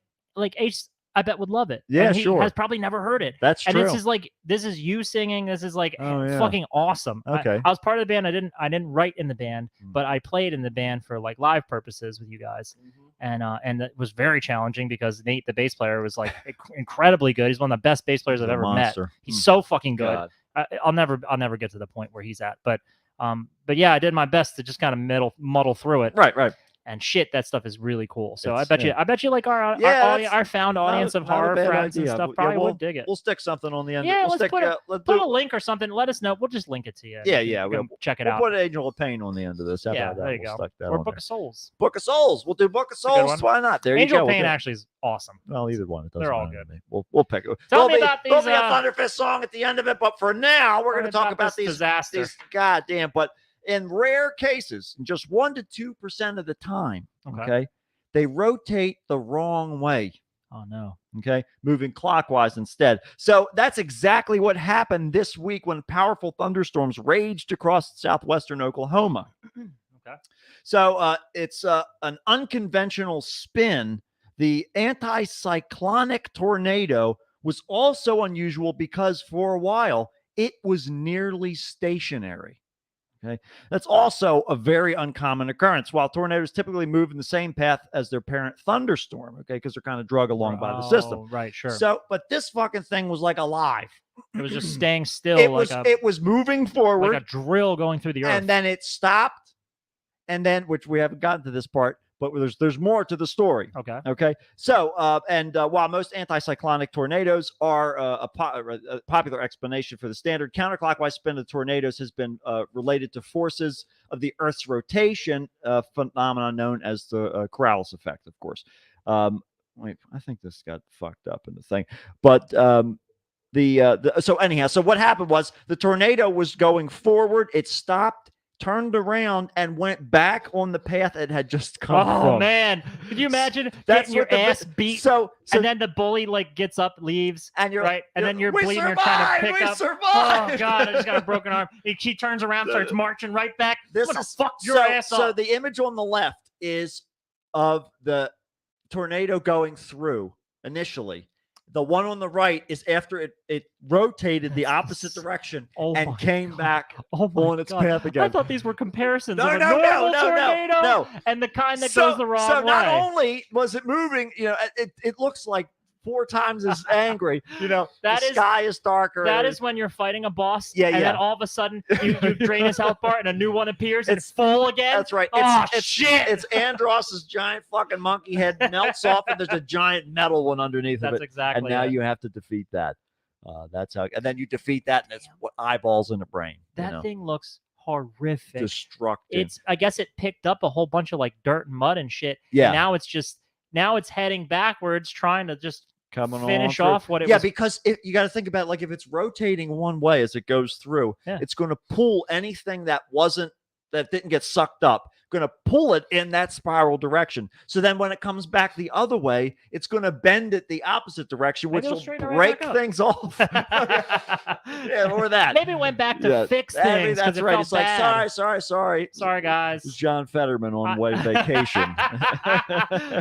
Ace, I bet would love it. Yeah, and he sure. has probably never heard it. That's true. And this is you singing. This is like fucking awesome. Okay. I was part of the band. I didn't write in the band, but I played in the band for like live purposes with you guys. And it was very challenging because Nate, the bass player, was like incredibly good. He's one of the best bass players I've ever met. He's so fucking good. I'll never get to the point where he's at. But yeah, I did my best to just kind of muddle through it. Right. And shit, that stuff is really cool. So I bet you like our found audience of horror friends and stuff probably would dig it. We'll stick something on the end. Yeah, let's put a link or something. Let us know. We'll just link it to you. Yeah. We'll check it out. We'll put Angel of Pain on the end of this. Yeah, there you go. Or Book of Souls. Book of Souls. We'll do Book of Souls. Why not? There you go. Angel of Pain actually is awesome. Well, either one. They're all good. We'll pick it. Tell me about these. There'll be a Thunderfist song at the end of it, but for now, we're going to talk about these disaster. These goddamn. But in rare cases, just 1 to 2% of the time, okay, they rotate the wrong way. Oh no. Okay, moving clockwise instead. So that's exactly what happened this week when powerful thunderstorms raged across southwestern Oklahoma. Okay. So it's an unconventional spin. The anticyclonic tornado was also unusual because for a while it was nearly stationary. Okay, that's also a very uncommon occurrence. While tornadoes typically move in the same path as their parent thunderstorm, okay, because they're kind of drug along by the system. Right, sure. So, but this fucking thing was like alive. It was just staying still. It was moving forward, like a drill going through the earth, and then it stopped, and then which we haven't gotten to this part. But there's more to the story. Okay. So, while most anticyclonic tornadoes are a popular explanation for the standard counterclockwise spin of tornadoes has been related to forces of the Earth's rotation, phenomenon known as the Coriolis effect, of course. Wait, I think this got fucked up in the thing. But so what happened was the tornado was going forward. It stopped, turned around, and went back on the path it had just come from. Oh man, could you imagine getting your ass beat? So and then the bully like gets up, leaves, and you're right, and then you're bleeding. You're trying to pick up. Oh god, I just got a broken arm. He turns around, starts marching right back. Fuck your ass up. So the image on the left is of the tornado going through initially. The one on the right is after it rotated the opposite direction and came back on its path again. I thought these were comparisons of a normal tornado and the kind that goes the wrong way. So not only was it moving, it looks like 4 times as angry. The sky is darker. That is when you're fighting a boss. Yeah, and then all of a sudden you drain his health bar and a new one appears and it's full again. That's right. It's shit. It's Andross's giant fucking monkey head melts off and there's a giant metal one underneath of it. That's exactly. And now you have to defeat that. That's how. And then you defeat that, and it's eyeballs in the brain. That thing looks horrific. Destructive. I guess it picked up a whole bunch of like dirt and mud and shit. Yeah. And now it's heading backwards, trying to just finish on off what it was. Yeah, because you got to think about like if it's rotating one way as it goes through, it's going to pull anything that didn't get sucked up. going to pull it in that spiral direction. So then when it comes back the other way, it's going to bend it the opposite direction, which Maybe will it'll straighten it right break back up. things off. Yeah, or that. Maybe it went back to fix I mean, things. 'cause that's it right. felt It's like, bad. sorry. Sorry, guys. It's John Fetterman on way vacation.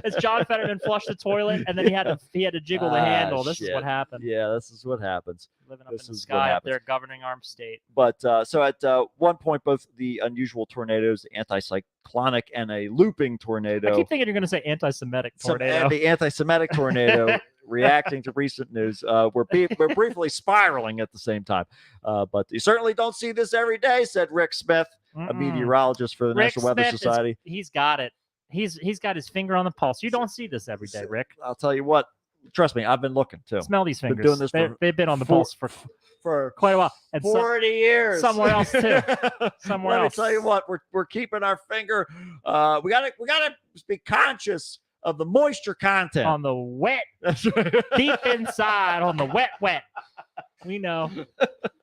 It's John Fetterman flushed the toilet, and then he had to jiggle the handle. This is shit. what happened. Yeah, this is what happens. Living up This in the is what sky up happens. there, governing our state. But so at one point, both the unusual tornadoes, anticyclonic, and a looping tornado. I keep thinking you're going to say anti-Semitic tornado. The anti-Semitic tornado reacting to recent news. We're briefly spiraling at the same time. But you certainly don't see this every day, said Rick Smith, a meteorologist for the Rick National Weather Smith Society. He's got it. He's got his finger on the pulse. You don't see this every day, Rick. I'll tell you what. Trust me, I've been looking too. Smell these Been fingers. doing this They've been on the pulse for quite a while. And 40 years. somewhere else too. Somewhere Let else. me tell you what, we're keeping our finger. We gotta be conscious of the moisture content on the wet, That's right. deep inside on the wet. We know.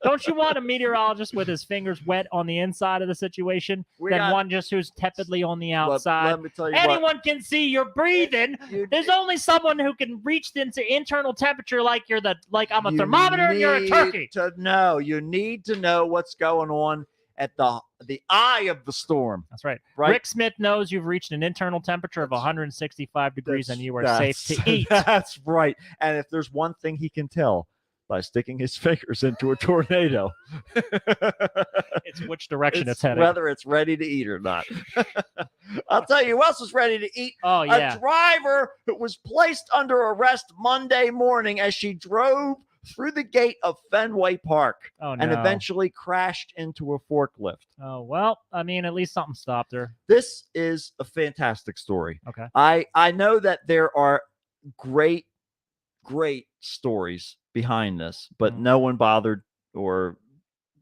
Don't you want a meteorologist with his fingers wet on the inside of the situation than one just who's tepidly on the outside? Let me tell you Anyone can see you're breathing. You- There's only someone who can reach into internal temperature like I'm a You thermometer and you're a turkey. You need to know what's going on at the eye of the storm. That's right. Right. Rick Smith knows you've reached an internal temperature of 165 degrees and you are safe to eat. That's right. And if there's one thing he can tell by sticking his fingers into a tornado, It's which direction it's heading. whether it's ready to eat or not. I'll tell you who else is ready to eat. Oh, yeah. A driver who was placed under arrest Monday morning as she drove through the gate of Fenway Park Oh, no. and eventually crashed into a forklift. Oh, well, I mean, at least something stopped her. This is a fantastic story. Okay. I know that there are great stories behind this, but no one bothered or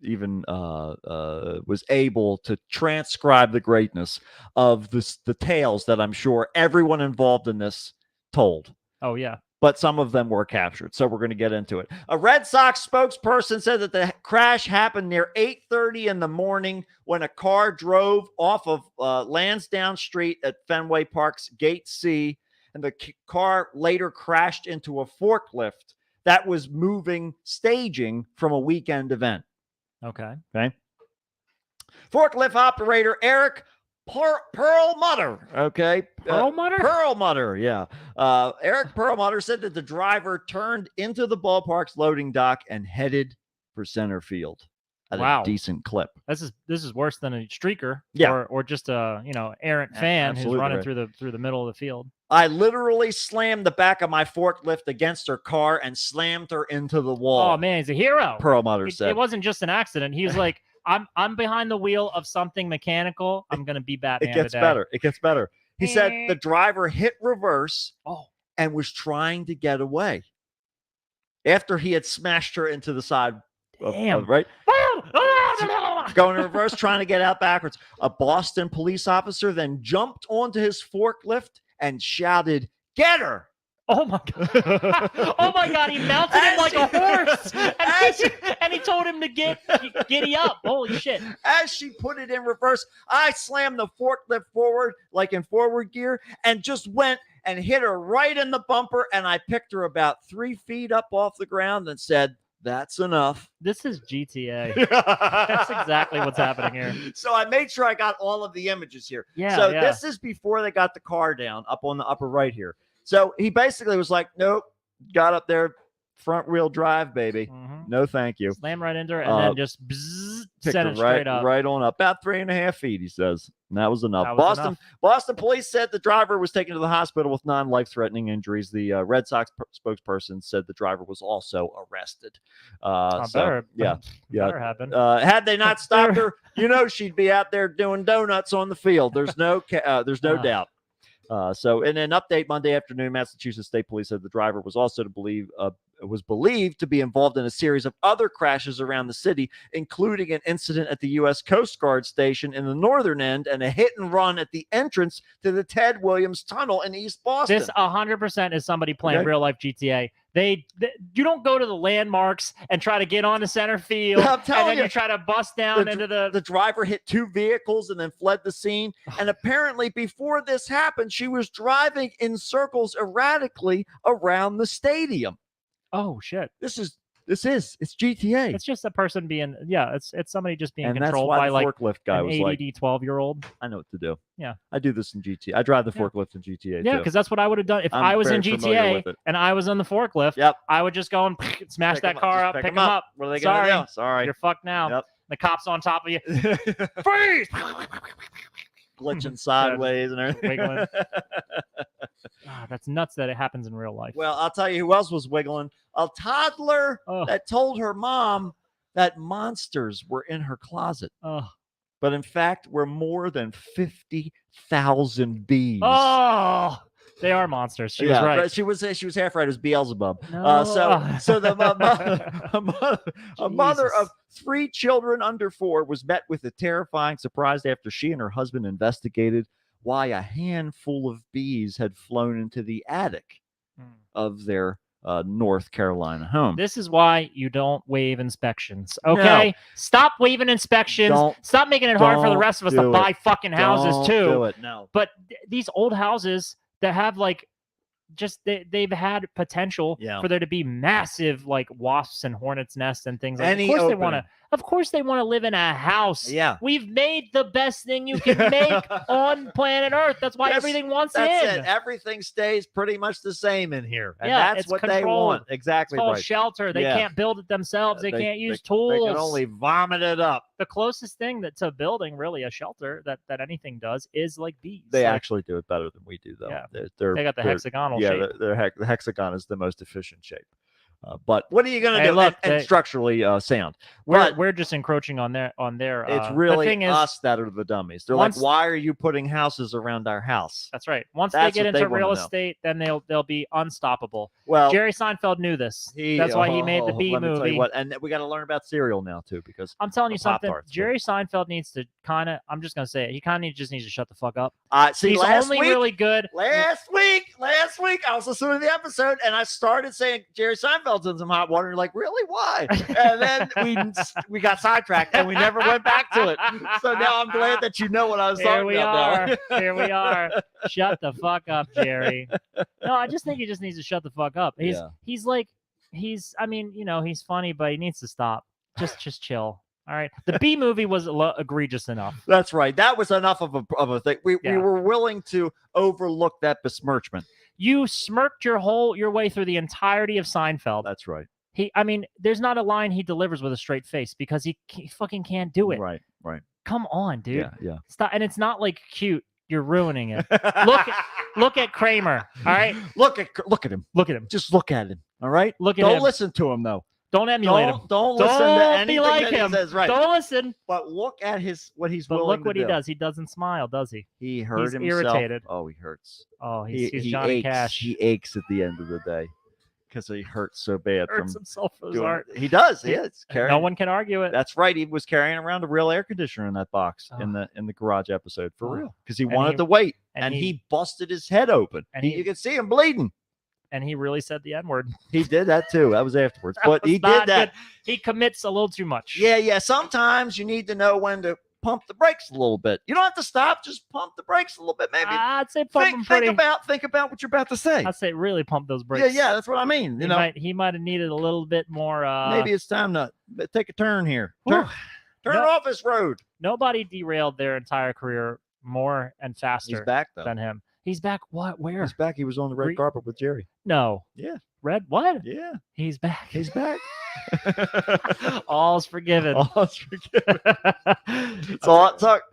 even was able to transcribe the greatness of the tales that I'm sure everyone involved in this told. Oh, yeah. But some of them were captured, so we're going to get into it. A Red Sox spokesperson said that the crash happened near 8:30 in the morning when a car drove off of Lansdowne Street at Fenway Park's Gate C, and the car later crashed into a forklift that was staging from a weekend event. Okay. Forklift operator Eric Perlmutter. Okay. Perlmutter? Perlmutter, yeah. Eric Perlmutter said that the driver turned into the ballpark's loading dock and headed for center field at Wow. a decent clip. This is worse than a streaker, Yeah. or just a errant fan who's Absolutely running right. through the middle of the field. I literally slammed the back of my forklift against her car and slammed her into the wall. Oh man, he's a hero. Perlmutter It said. wasn't just an accident. He was like, I'm behind the wheel of something mechanical. I'm gonna be Batman. It gets today. better. It gets better. He said the driver hit reverse Oh. and was trying to get away after he had smashed her into the side. Damn. Right? Going in reverse, trying to get out backwards. A Boston police officer then jumped onto his forklift and shouted, "Get her!" Oh my god! Oh my god! He mounted him like a horse, and he told him to giddy up. Holy shit! As she put it in reverse, I slammed the forklift forward, like in forward gear, and just went and hit her right in the bumper. And I picked her about 3 feet up off the ground and said, "That's enough." This is GTA. That's exactly what's happening here. So I made sure I got all of the images here. Yeah. So yeah. this is before they got the car down up on the upper right here. So he basically was like, "Nope, got up there, front wheel drive, baby. Mhm. No, thank you." Slam right into her, and then just Picked send her it straight up. right on up, about 3.5 feet, he says. And that was enough. That was Boston police said the driver was taken to the hospital with non-life-threatening injuries. The Red Sox spokesperson said the driver was also arrested. Better happen. Had they not stopped her, she'd be out there doing donuts on the field. There's no doubt. So in an update Monday afternoon, Massachusetts State Police said the driver was also was believed to be involved in a series of other crashes around the city, including an incident at the U.S. Coast Guard station in the northern end and a hit and run at the entrance to the Ted Williams Tunnel in East Boston. This 100% is somebody playing Okay. real life GTA. You don't go to the landmarks and try to get onto center field, I'm and telling then you, you try to bust down into the driver hit 2 vehicles and then fled the scene. And apparently, before this happened, she was driving in circles erratically around the stadium. Oh shit! It's GTA. It's just a person being it's somebody just being And that's controlled why by the like forklift guy an was ADD like, 12-year-old. I know what to do. Yeah. I do this in GTA. I drive the Yeah. forklift in GTA Yeah, too. because that's what I would have done if I'm I was in very familiar GTA with it. and I was on the forklift. Yep. I would just go and smash Pick that 'em car just up, pick pick 'em them up. What are they Sorry, gonna do? Sorry. you're fucked now. Yep. The cops on top of you. Freeze! Glitching sideways and everything. Wiggling. Ah, that's nuts that it happens in real life. Well, I'll tell you who else was wiggling. A toddler Oh. that told her mom that monsters were in her closet. Oh. But in fact, were more than 50,000 bees. Oh, they are monsters. She was right. but she was half right. It was Beelzebub. No. So the a mother Jesus. of 3 children under 4 was met with a terrifying surprise after she and her husband investigated why a handful of bees had flown into the attic of their North Carolina home. This is why you don't waive inspections. Okay, stop waiving inspections. Don't- Stop making it hard for the don't rest of us do to it. buy fucking houses Don't too. do it. No. But these old houses that have like just they've had potential Yeah. for there to be massive like wasps and hornets nests and things like that. Any Of course they opening. want to. Of course they want to live in a house. Yeah. We've made the best thing you can make on planet Earth. That's why Yes, everything wants That's in. it. Everything stays pretty much the same in here. And Yeah, that's it's what they controlled. want. Exactly It's called right. shelter. They Yeah. can't build it themselves. They can't use They tools. can only vomit it up. The closest thing to building really a shelter that anything does is like bees. They Like, actually do it better than we do, though. Yeah. They're, they got the they're- hexagonal yeah, shape. the hexagon is the most efficient shape. But what are you going to Hey, do? look, and they- structurally sound. We're But we're just encroaching on their it's the really thing is, us that are the dummies. They're once- like, why are you putting houses around our house? That's right. Once That's they get what they into wanna real know. estate, then they'll be unstoppable. Well, Jerry Seinfeld knew this. That's why he made the B let me tell you movie. what, and we got to learn about cereal now too, because I'm telling you the something. Pop-Tarts, but- Jerry Seinfeld needs to kind of. I'm just gonna say it. He kind of just needs to shut the fuck up. see He's last only week, really good. Last week, I was listening to the episode and I started saying Jerry Seinfeld's in some hot water. You're like, really? Why? And then we got sidetracked and we never went back to it. So now I'm glad that you know what I was Here talking we about. are. now. Here we are. Shut the fuck up, Jerry. No, I just think he just needs to shut the fuck up. He's like I mean, he's funny, but he needs to stop. Just chill. All right. The B movie was egregious enough. That's right. That was enough of a thing. We Yeah. were willing to overlook that besmirchment. You smirked your way through the entirety of Seinfeld. That's right. There's not a line he delivers with a straight face because he fucking can't do it. Right. Come on, dude. Yeah. Stop. And it's not like cute. You're ruining it. Look at Kramer. All right. Look at him. Look at him. Just look at him. All right. Look at Don't him. listen to him though. Don't emulate him. Don't listen to Don't anything be like that him. he says. Right. Don't listen. But look at what he's But willing look what to he do. does. He doesn't smile, does he? He hurt He's himself. irritated. Oh, he hurts. Oh, he's he Johnny aches. Cash. He aches at the end of the day because he hurts so bad hurts from himself for his doing art. it. He does. Yeah, it's No carrying. one can argue it. That's right. He was carrying around a real air conditioner in that box in the garage episode for Oh. real because he And wanted he- to wait and and he he- busted his head open and you he- can see him bleeding. And he really said the N-word. He did that too. That was afterwards, That but was he not did that. good. He commits a little too much. Yeah. Sometimes you need to know when to pump the brakes a little bit. You don't have to stop. Just pump the brakes a little bit. Maybe I'd say pump him pretty. think about what you're about to say. I'd say really pump those brakes. Yeah. That's what I mean. He might have needed a little bit more. Maybe it's time to take a turn here. Whew. Turn No. off this road. Nobody derailed their entire career more and He's faster back though. than him. He's back. What? Where? He's back. He was on the red Re- carpet with Jerry. No. Yeah. Red? What? Yeah. He's back. He's back. All's forgiven. All's forgiven. That's all it took.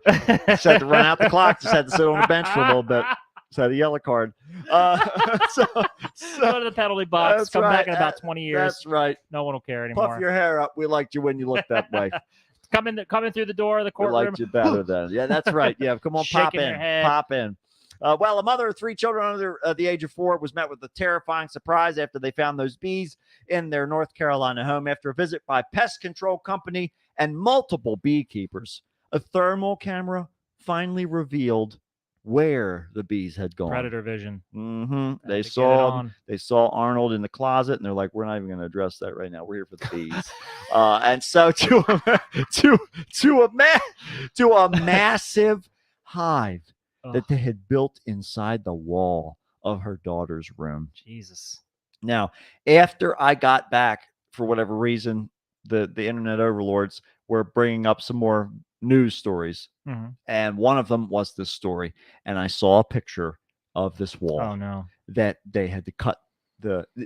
Just had to run out the clock. Just had to sit on the bench for a little bit. Just had a yellow card. So Go to the penalty box. That's Come back right. in about 20 years. that's right. No one will care anymore. Puff your hair up. We liked you when you looked that way. Coming through the door of the We courtroom. liked you better then. Yeah, that's right. Yeah, come on, Shaking pop your in. head. Pop in. Well, a mother of 3 children under the age of 4 was met with a terrifying surprise after they found those bees in their North Carolina home. After a visit by pest control company and multiple beekeepers, a thermal camera finally revealed where the bees had gone. Predator vision. They to get it saw on. they saw Arnold in the closet, and they're like, "We're not even going to address that right now. We're here for the bees." And so to a massive hive that they had built inside the wall of her daughter's room. Jesus. Now, after I got back, for whatever reason, the internet overlords were bringing up some more news stories, and one of them was this story, and I saw a picture of this wall. Oh no. That they had to cut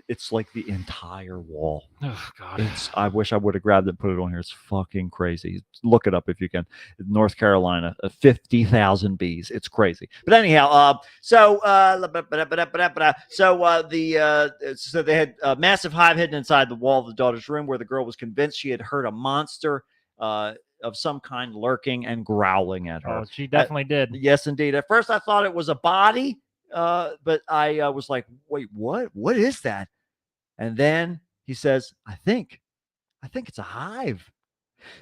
it's like the entire wall. Oh God. I wish I would have grabbed it and put it on here. It's fucking crazy. Look it up if you can. North Carolina, 50,000 bees. It's crazy. But anyhow, so they had a massive hive hidden inside the wall of the daughter's room, where the girl was convinced she had heard a monster of some kind lurking and growling at her. Oh, she definitely did. Yes, indeed. At first, I thought it was a body, but I was like, "Wait, what? What is that?" And then he says, "I think it's a hive."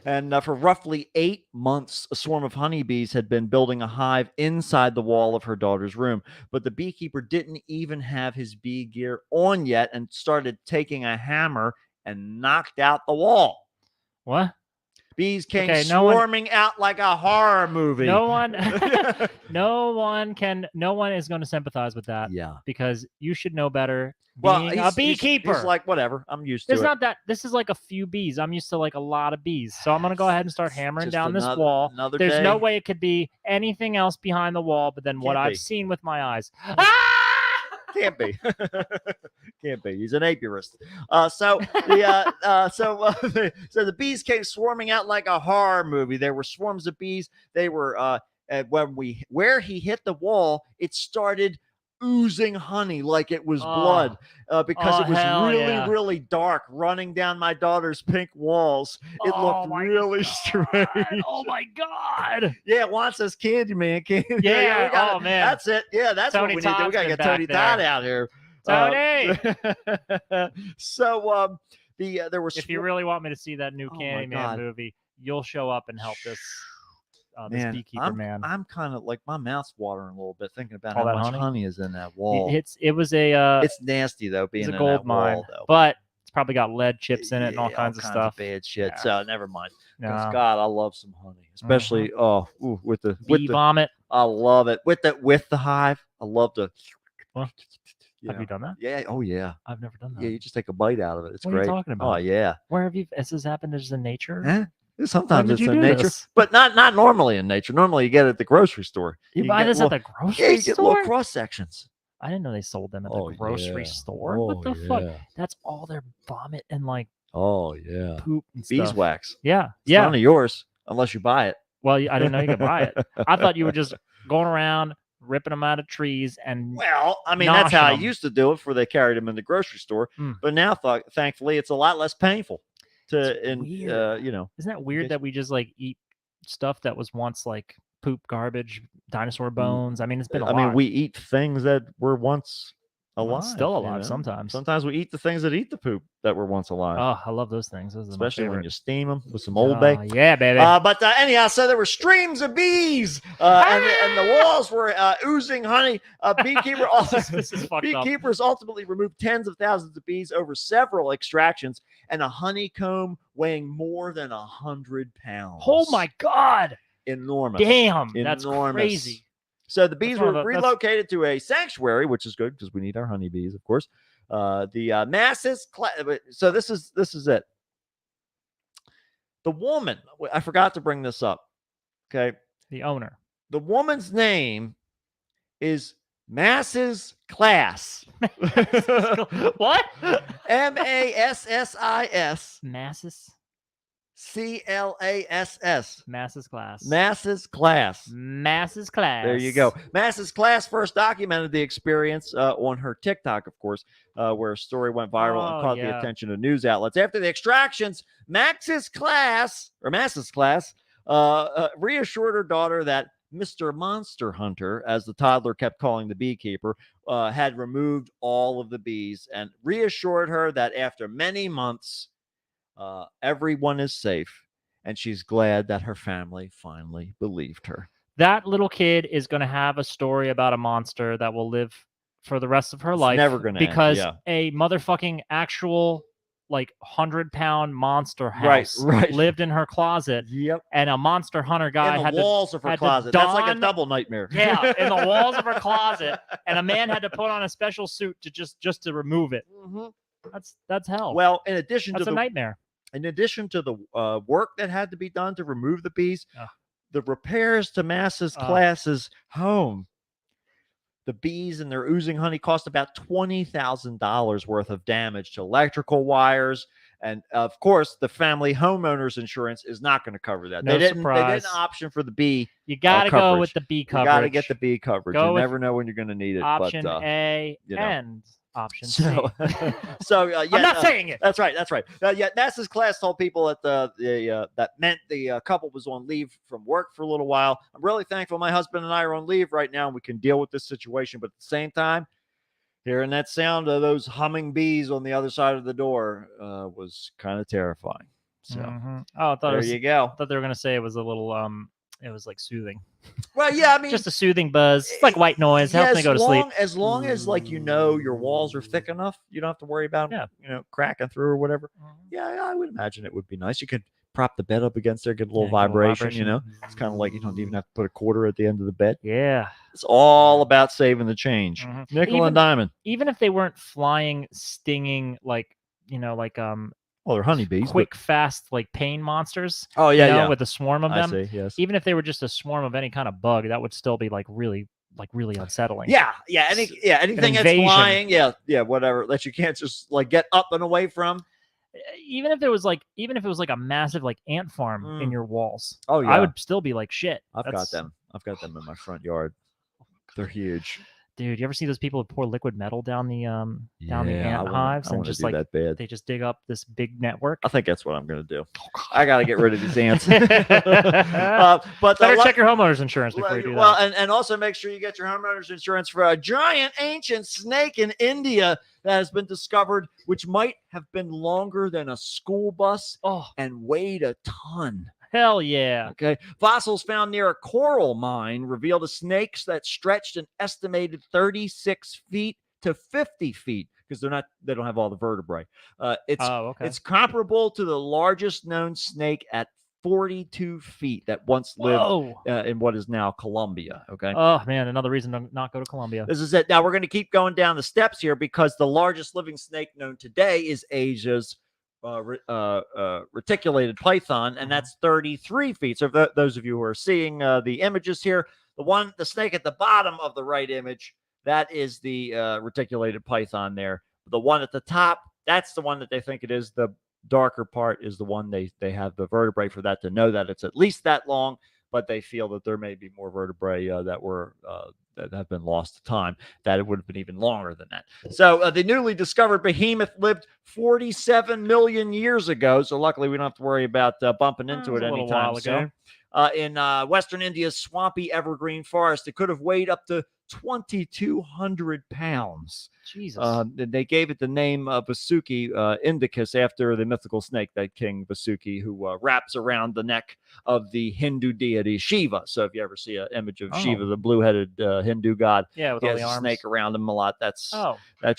And for roughly 8 months, a swarm of honeybees had been building a hive inside the wall of her daughter's room. But the beekeeper didn't even have his bee gear on yet, and started taking a hammer and knocked out the wall. What? Bees came Okay, swarming out like a horror movie. No one is going to sympathize with that. Yeah. Because you should know better. Well, Being a beekeeper. He's like, whatever. I'm used to There's it. not that. This is like a few bees. I'm used to like a lot of bees. So I'm going to go ahead and start hammering Just down this another- wall. another There's day. no way it could be anything else behind the wall but then what Can't I've be. seen with my eyes. Can't be. Can't be. He's an apiarist. So the bees came swarming out like a horror movie. There were swarms of bees. They were where he hit the wall, it started oozing honey like it was blood, because it was really dark, running down my daughter's pink walls. It looked really strange. Oh my God. Yeah, Juan says Candyman. Yeah, we got oh, it. man. That's it. Yeah, that's Tony what we need to do. We Todd's gotta been get Tony back Todd there. out here. Tony! So there were If you really want me to see that new Oh my Candyman God. movie, you'll show up and help this beekeeper man. I'm kind of like, my mouth's watering a little bit thinking about All how that much honey? honey is in that wall. It was a It's nasty though, being it's a in gold that mine, wall, though. but it's probably got lead chips in it and all Yeah, kinds of stuff. bad shit. Yeah. So never mind. Because No. God, I love some honey, especially with the Bee vomit. I love it with the hive. I love to. Well, you Have know. you done that? Yeah. Oh yeah. I've never done that. Yeah. You just take a bite out of it. It's What are you great. talking Oh about? yeah. Where have you? Has this happened just in nature? Huh? Sometimes did it's you in do nature, this? but not normally in nature. Normally you get it at the grocery store. You can buy get this little- at the grocery Yeah, you get little store? cross sections. I didn't know they sold them at the Oh, grocery yeah. store. Oh, What the fuck? yeah. That's all their vomit and like Oh yeah. poop and stuff. Beeswax. Yeah, It's yeah. none of yours unless you buy it. Well, I didn't know you could buy it. I thought you were just going around ripping them out of trees and Well, I mean, that's how I noshing 'em. used to do it before they carried them in the grocery store. Mm. But now, thankfully, it's a lot less painful to, It's weird. you know. Isn't that weird guess- that we just like eat stuff that was once like poop, garbage, dinosaur bones? I mean, it's been a I lot. mean, we eat things that were once Well, alive. still you alive know? sometimes. Sometimes we eat the things that eat the poop that were once alive. Oh, I love those things. Those are my Especially when favorite. you steam them with some Old Bay. Yeah, baby. But anyhow, so there were streams of bees, and the walls were oozing honey. Beekeeper This is fucked up. beekeepers ultimately removed tens of thousands of bees over several extractions, and a honeycomb weighing more than 100 pounds. Oh my God. Enormous! Damn. That's Enormous. crazy. So the bees one were of the- that's- relocated to a sanctuary, which is good because we need our honeybees, of course. The masses. So this is it. The woman. I forgot to bring this up. Okay. The owner. The woman's name is Masses Class. What? Massis Masses. Class. Masses class. Masses Class. Masses class. There you go. Masses Class first documented the experience on her TikTok, of course, where a story went viral and Oh, caught the yeah. attention of news outlets. After the extractions, Masses Class reassured her daughter that Mr. Monster Hunter, as the toddler kept calling the beekeeper, had removed all of the bees and reassured her that after many months, everyone is safe. And she's glad that her family finally believed her. That little kid is going to have a story about a monster that will live for the rest of her life. Never going to because end, a motherfucking actual like 100-pound monster house right. lived in her closet. Yep. And a monster hunter guy in had the walls of her closet. That's like a double nightmare. Yeah, in the walls of her closet, and a man had to put on a special suit to just to remove it. That's hell. Well, in addition that's to a the nightmare. In addition to the work that had to be done to remove the bees, the repairs to Mass's class's home, the bees and their oozing honey cost about $20,000 worth of damage to electrical wires. And of course, the family homeowners insurance is not going to cover that. No They didn't option for the bee. You got to go coverage. with the bee coverage. You got to get the bee coverage. Go You with never know when you're going to need it. Option but, A you know. and option C. Yeah, I'm not saying it. That's right. That's right. Yeah, Mass's class told people that that meant the couple was on leave from work for a little while. I'm really thankful my husband and I are on leave right now, and we can deal with this situation. But at the same time, hearing that sound of those humming bees on the other side of the door was kind of terrifying. So I thought you go. I thought they were gonna say it was a little it was like soothing. Well, yeah, I mean, just a soothing buzz. It's like white noise. Helps me go to sleep. As long as like your walls are thick enough, you don't have to worry about cracking through or whatever. Yeah, I would imagine it would be nice. You could prop the bed up against there, get a little vibration. It's kind of like you don't even have to put a quarter at the end of the bed. Yeah, it's all about saving the change. Nickel and diamond. Even if they weren't flying, stinging well, they're honeybees. Quick, fast, like pain monsters. Oh, yeah, with a swarm of them. I see, yes. Even if they were just a swarm of any kind of bug, that would still be really unsettling. Yeah. Anything that's flying, whatever, that you can't just get up and away from. Even if it was like a massive ant farm in your walls. Oh, yeah. I would still be like, shit. I've got them in my front yard. They're huge. Dude, you ever see those people who pour liquid metal down the ant hives and just that bad. They just dig up this big network? I think that's what I'm going to do. I got to get rid of these ants. But better check your homeowner's insurance before you do that. Well, and also make sure you get your homeowner's insurance for a giant ancient snake in India that has been discovered, which might have been longer than a school bus and weighed a ton. Hell yeah. Okay. Fossils found near a coral mine revealed a snake that stretched an estimated 36 feet to 50 feet because they don't have all the vertebrae. It's comparable to the largest known snake at 42 feet that once lived in what is now Colombia. Okay. Oh man, another reason to not go to Colombia. This is it. Now we're going to keep going down the steps here because the largest living snake known today is Asia's reticulated python, and that's 33 feet. So those of you who are seeing the images here, the snake at the bottom of the right image, that is the reticulated python there. The one at the top, that's the one that they think it is. The darker part is the one they have the vertebrae for that to know that it's at least that long, but they feel that there may be more vertebrae that have been lost to time, that it would have been even longer than that. So the newly discovered behemoth lived 47 million years ago. So luckily we don't have to worry about bumping into it anytime soon. In Western India's swampy evergreen forest, it could have weighed up to 2,200 pounds. Jesus. They gave it the name Vasuki indicus after the mythical snake, that King Vasuki, who wraps around the neck of the Hindu deity Shiva. So if you ever see an image of Shiva, the blue-headed Hindu god, with he all has the arms. a snake around him a lot. That's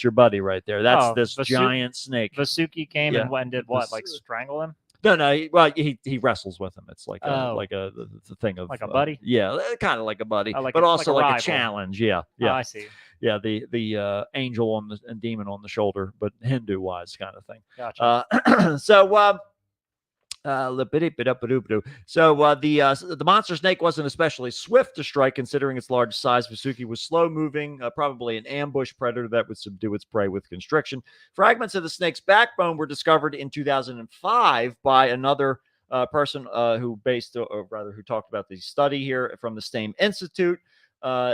your buddy right there. That's this giant snake. Vasuki came and did what? Strangle him? No. He wrestles with him. It's like the thing of like a buddy. Kind of like a buddy, but also like a challenge. Yeah. I see. Yeah, the angel and demon on the shoulder, but Hindu wise kind of thing. Gotcha. So the monster snake wasn't especially swift to strike, considering its large size. Vasuki was slow moving, probably an ambush predator that would subdue its prey with constriction. Fragments of the snake's backbone were discovered in 2005 by another person who talked about the study here from the same institute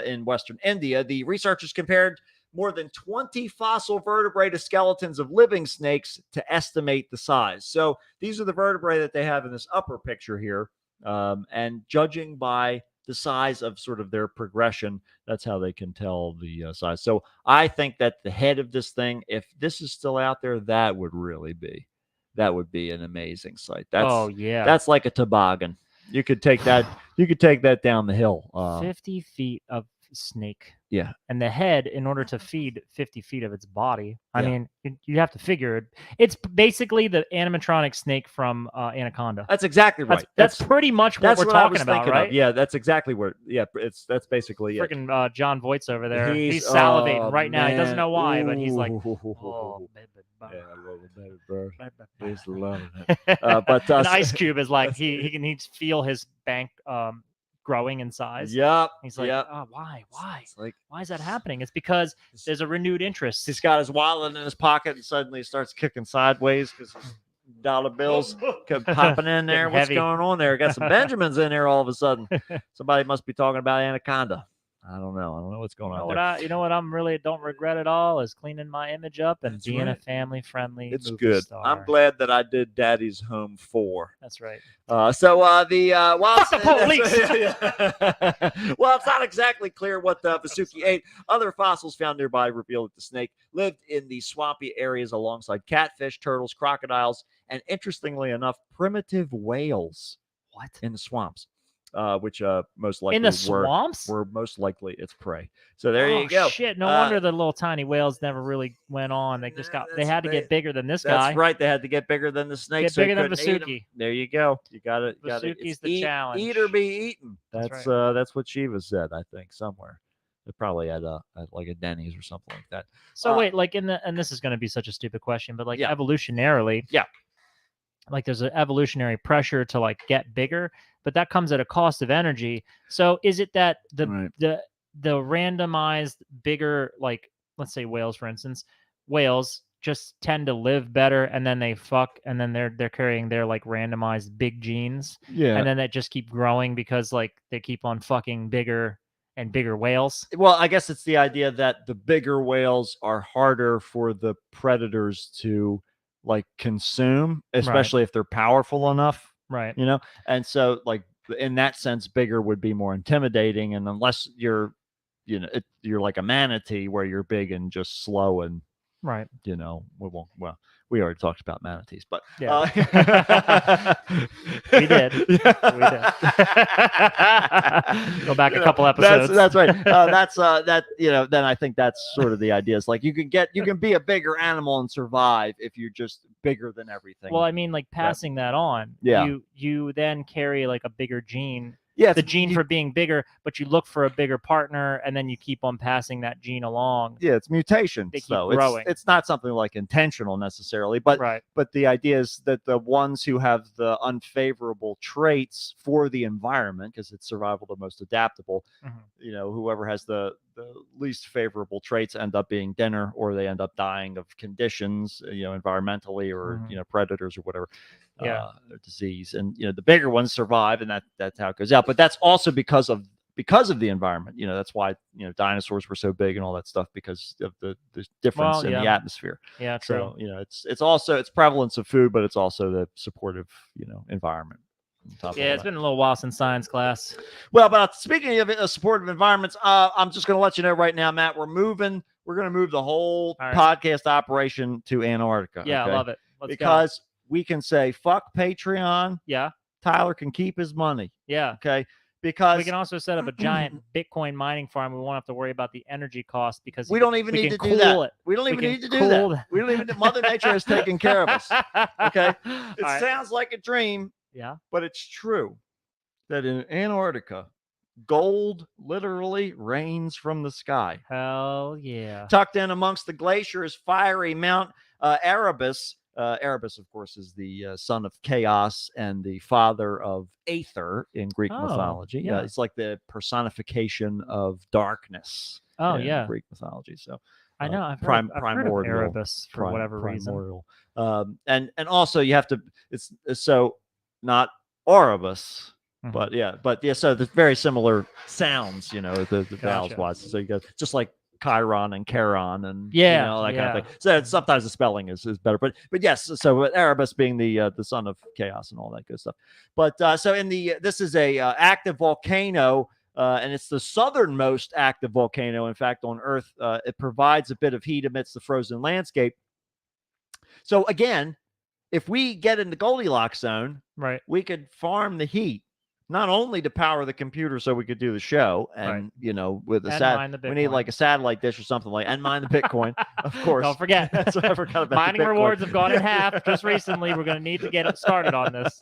in Western India. The researchers compared more than 20 fossil vertebrae to skeletons of living snakes to estimate the size. So these are the vertebrae that they have in this upper picture here. And judging by the size of sort of their progression. That's how they can tell the size. So I think that the head of this thing, if this is still out there, that would be an amazing sight. That's like a toboggan. You could take that. You could take that down the hill. 50 feet of snake. Yeah. And the head, in order to feed 50 feet of its body, I Yeah. mean, you have to figure it. It's basically the animatronic snake from Anaconda. That's exactly right. That's pretty much what we're I talking was about, thinking right? of. Yeah, that's exactly where. Yeah, that's basically it. Freaking John Voight's over there. He's oh, salivating right now. He doesn't know why, man. but he's like, Ooh. oh, baby, Yeah, I love it, baby bird. baby, He's loving it. But An Ice Cube is like he can feel his bank growing in size. Yep. He's like, yep. oh, why? It's like Why is that happening? It's because there's a renewed interest. he's got his wallet in his pocket and suddenly he starts kicking sideways because dollar bills kept popping in there. Getting What's heavy. going on there? Got some Benjamins in there all of a sudden. Somebody must be talking about Anaconda. I don't know what's going on there. You know what I'm really don't regret at all is cleaning my image up and That's being a right. family-friendly. It's movie good. Star. I'm glad that I did Daddy's Home 4. That's right. Well, Fuck the well, it's not exactly clear what the Vasuki ate. Other fossils found nearby reveal that the snake lived in the swampy areas alongside catfish, turtles, crocodiles, and interestingly enough, primitive whales. What? In the swamps, which most likely In the swamps? were most likely its prey. So there Oh, you go. Shit! No wonder the little tiny whales never really went on. They just they had to get bigger than this guy. That's right. They had to get bigger than the snake. Get so bigger you than couldn't eat 'em. Vasuki. There you go. You got it. Vasuki's the challenge. Eat or be eaten. That's That's what Shiva said. I think somewhere. Probably at like a Denny's or something like that. So wait, like and this is going to be such a stupid question, but like Yeah. evolutionarily, Yeah. like there's an evolutionary pressure to like get bigger, but that comes at a cost of energy. So is it that Right. the randomized bigger, like let's say whales, for instance, whales just tend to live better and then they fuck and then they're carrying their like randomized big genes Yeah. and then they just keep growing because like they keep on fucking bigger and bigger whales. Well, I guess it's the idea that the bigger whales are harder for the predators to like consume, especially if they're powerful enough, Right. you know? And so like in that sense, bigger would be more intimidating. And unless you're, you're like a manatee where you're big and just slow and, Right. we already talked about manatees, but Yeah. We did. Go back a couple episodes. That's right. Then I think that's sort of the idea. Is like you can be a bigger animal and survive if you're just bigger than everything. Well, I mean, like passing that on. Yeah. You then carry like a bigger gene. Yeah, The gene for being bigger, but you look for a bigger partner, and then you keep on passing that gene along. Yeah, it's mutations. They keep though. growing. It's not something like intentional necessarily, but Right. but the idea is that the ones who have the unfavorable traits for the environment, because it's survival the most adaptable, Mhm. Whoever has the least favorable traits end up being dinner, or they end up dying of conditions, environmentally or Mhm. predators or whatever, Yeah. or disease, and the bigger ones survive, and that's how it goes out. But that's also because of the environment. That's why dinosaurs were so big and all that stuff, because of the difference Well, in the yeah. atmosphere. Yeah, true. So it's also prevalence of food, but it's also the supportive environment. on top of Yeah, all it's that. been a little while since science class. Well, but speaking of supportive environments, I'm just going to let you know right now, Matt, we're going to move the whole All right. podcast operation to Antarctica. Yeah, okay? I love it. Let's go. Because we can say fuck Patreon. Yeah, Tyler can keep his money. yeah. Okay. Because We can also set up a giant Bitcoin mining farm. We won't have to worry about the energy cost because we don't even need to can do that. cool it. We don't We even can need to do cool that. We don't even. Mother Nature has taken care of us. Okay. It All right. sounds like a dream, Yeah. but it's true that in Antarctica, gold literally rains from the sky. Hell yeah. Tucked in amongst the glaciers, fiery Mount Erebus. Erebus, of course, is the son of Chaos and the father of Aether in Greek Oh, mythology. yeah. It's like the personification of darkness. Oh, in yeah. Greek mythology. So I know. I've prim- heard of primordial- Erebus for whatever reason. primordial. And also you have to. It's so not Oribus. Mhm. But yeah, so there's very similar sounds, the vowels Gotcha. wise. So you got just like Chiron and Charon and Yeah, that kind yeah. of thing. So sometimes the spelling is better, but yes. So Erebus being the son of chaos and all that good stuff. But so this is a active volcano and it's the southernmost active volcano, in fact, on Earth. It provides a bit of heat amidst the frozen landscape. So again, if we get in the Goldilocks zone, Right. we could farm the heat, not only to power the computer so we could do the show, and with a mine the we need Bitcoin. like a satellite dish or something like, and mine the Bitcoin, of course. Don't forget. That's what I forgot about. Mining the Bitcoin. rewards have gone in half just recently. We're going to need to get started on this.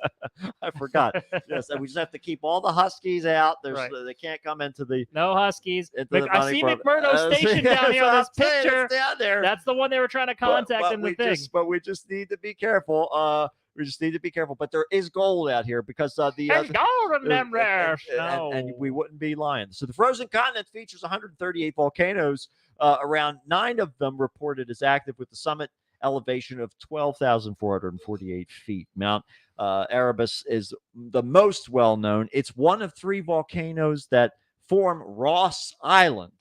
I forgot. Yes, and we just have to keep all the Huskies out. Right. They can't come into the. No Huskies. Into the I money see farm. McMurdo Station down here on this that's what I'm saying, picture. it's down there. That's the one they were trying to contact in the thing. But we just need to be careful. We just need to be careful. But there is gold out here because There's gold in them there. and we wouldn't be lying. So the frozen continent features 138 volcanoes. Around 9 of them reported as active, with the summit elevation of 12,448 feet. Mount Erebus is the most well-known. It's one of 3 volcanoes that form Ross Island.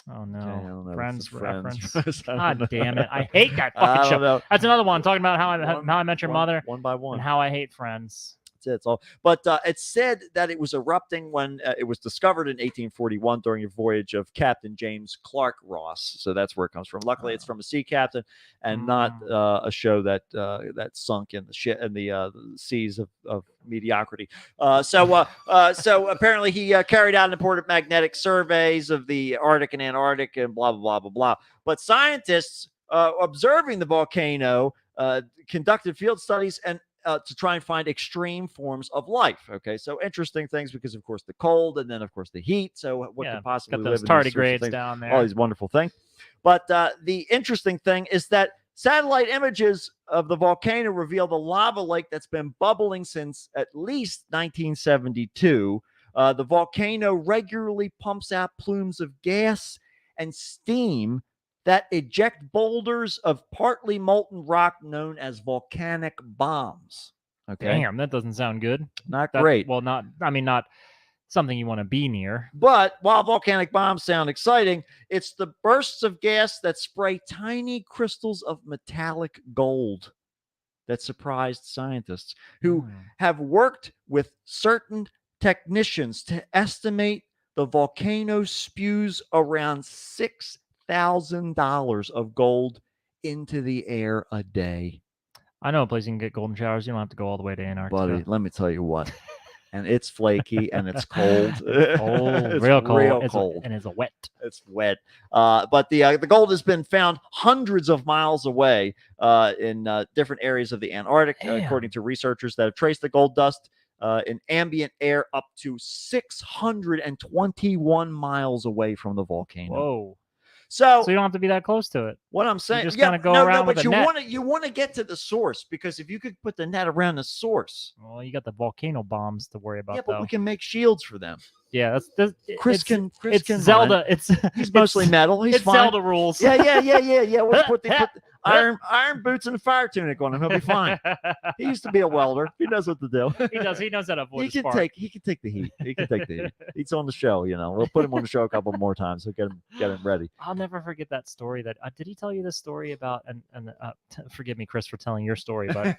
Oh Okay, I don't know. no, It's Friends the Friends. reference. I don't God know. damn it! I hate that I fucking don't show. know. That's another one talking about how I met your mother one by one. and how I hate Friends. That's all. But it's said that it was erupting when it was discovered in 1841 during a voyage of Captain James Clark Ross. So that's where it comes from. Luckily, it's from a sea captain and not a show that that sunk in the seas of mediocrity. So apparently he carried out important magnetic surveys of the Arctic and Antarctic and blah blah blah blah blah. But scientists observing the volcano conducted field studies and to try and find extreme forms of life. Okay, so interesting things because, of course, the cold and then, of course, the heat. So what could possibly got live those in these sorts of tardigrades things? down there. All these wonderful things. But the interesting thing is that satellite images of the volcano reveal the lava lake that's been bubbling since at least 1972. The volcano regularly pumps out plumes of gas and steam that eject boulders of partly molten rock known as volcanic bombs. Okay. Damn, that doesn't sound good. Not great. Well, not something you want to be near. But while volcanic bombs sound exciting, it's the bursts of gas that spray tiny crystals of metallic gold that surprised scientists who have worked with certain technicians to estimate the volcano spews around $6,000 of gold into the air a day. I know a place you can get golden showers. You don't have to go all the way to Antarctica. Buddy, let me tell you what. And it's flaky and it's cold. It's real cold. And it's wet. It's wet. But the gold has been found hundreds of miles away in different areas of the Antarctic, according to researchers that have traced the gold dust in ambient air up to 621 miles away from the volcano. Whoa. So you don't have to be that close to it. What I'm saying, you just kind of go around with but a net. you want to get to the source, because if you could put the net around the source, well, you got the volcano bombs to worry about. Yeah, but though. we can make shields for them. Yeah, Chris can Zelda. He's mostly metal. He's it's fine. Zelda rules. Yeah. We'll put the iron boots and a fire tunic on him. He'll be fine. He used to be a welder. He knows what to do. He does. He knows how to avoid. He can take the heat. He can take the heat. He's on the show. We'll put him on the show a couple more times. We'll get him ready. I'll never forget that story. That did he tell you this story about? And forgive me, Chris, for telling your story, but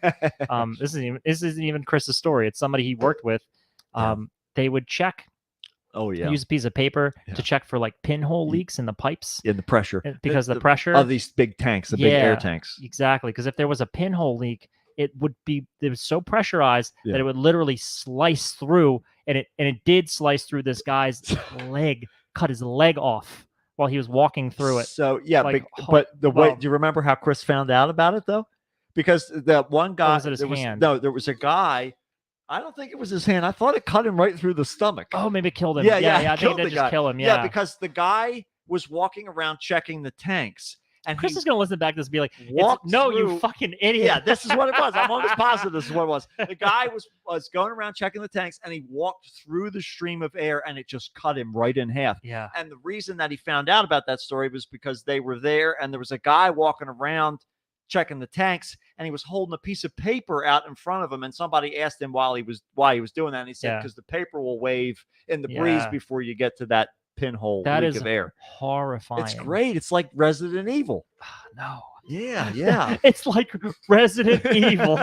this isn't even Chris's story. It's somebody he worked with. They would check. Oh yeah. Use a piece of paper to check for like pinhole leaks in the pipes. In the pressure. Because the pressure of these big tanks, the big air tanks. Exactly. Because if there was a pinhole leak, it was so pressurized that it would literally slice through, and it did slice through this guy's leg, cut his leg off while he was walking through it. So yeah, but the way, do you remember how Chris found out about it though? Because the one guy, was it his hand? No, there was a guy. I don't think it was his hand. I thought it cut him right through the stomach. Oh, maybe it killed him. Yeah. I think that just kill him. Yeah, because the guy was walking around checking the tanks. And Chris is going to listen back to this and be like, no, you fucking idiot. Yeah, this is what it was. I'm almost positive this is what it was. The guy was going around checking the tanks, and he walked through the stream of air, and it just cut him right in half. Yeah. And the reason that he found out about that story was because they were there, and there was a guy walking around checking the tanks, and he was holding a piece of paper out in front of him, and somebody asked him why he was doing that, and he said because the paper will wave in the breeze before you get to that pinhole leak of air. Horrifying. It's great. It's like Resident Evil. No. Yeah. It's like Resident Evil.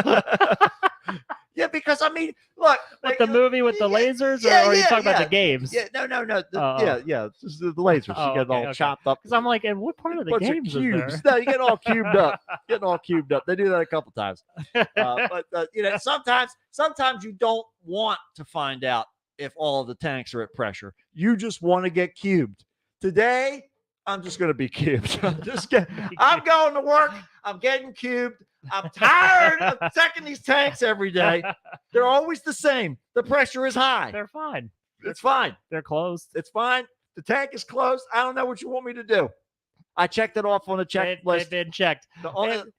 Yeah, because I mean, look, Like the movie with the lasers, or are you talking about the games? Yeah, no. Oh. Yeah. It's just the lasers. Oh, you get okay, all chopped up. Because I'm like, and what part of the Bunch of games is cubes. there? No, you get all cubed up. Getting all cubed up. They do that a couple times. But sometimes you don't want to find out if all of the tanks are at pressure. You just want to get cubed. Today, I'm just going to be cubed. I'm going to work. I'm getting cubed. I'm tired of checking these tanks every day. They're always the same. The pressure is high. They're fine. It's fine. They're closed. It's fine. The tank is closed. I don't know what you want me to do. I checked it off on the checklist. They've been checked.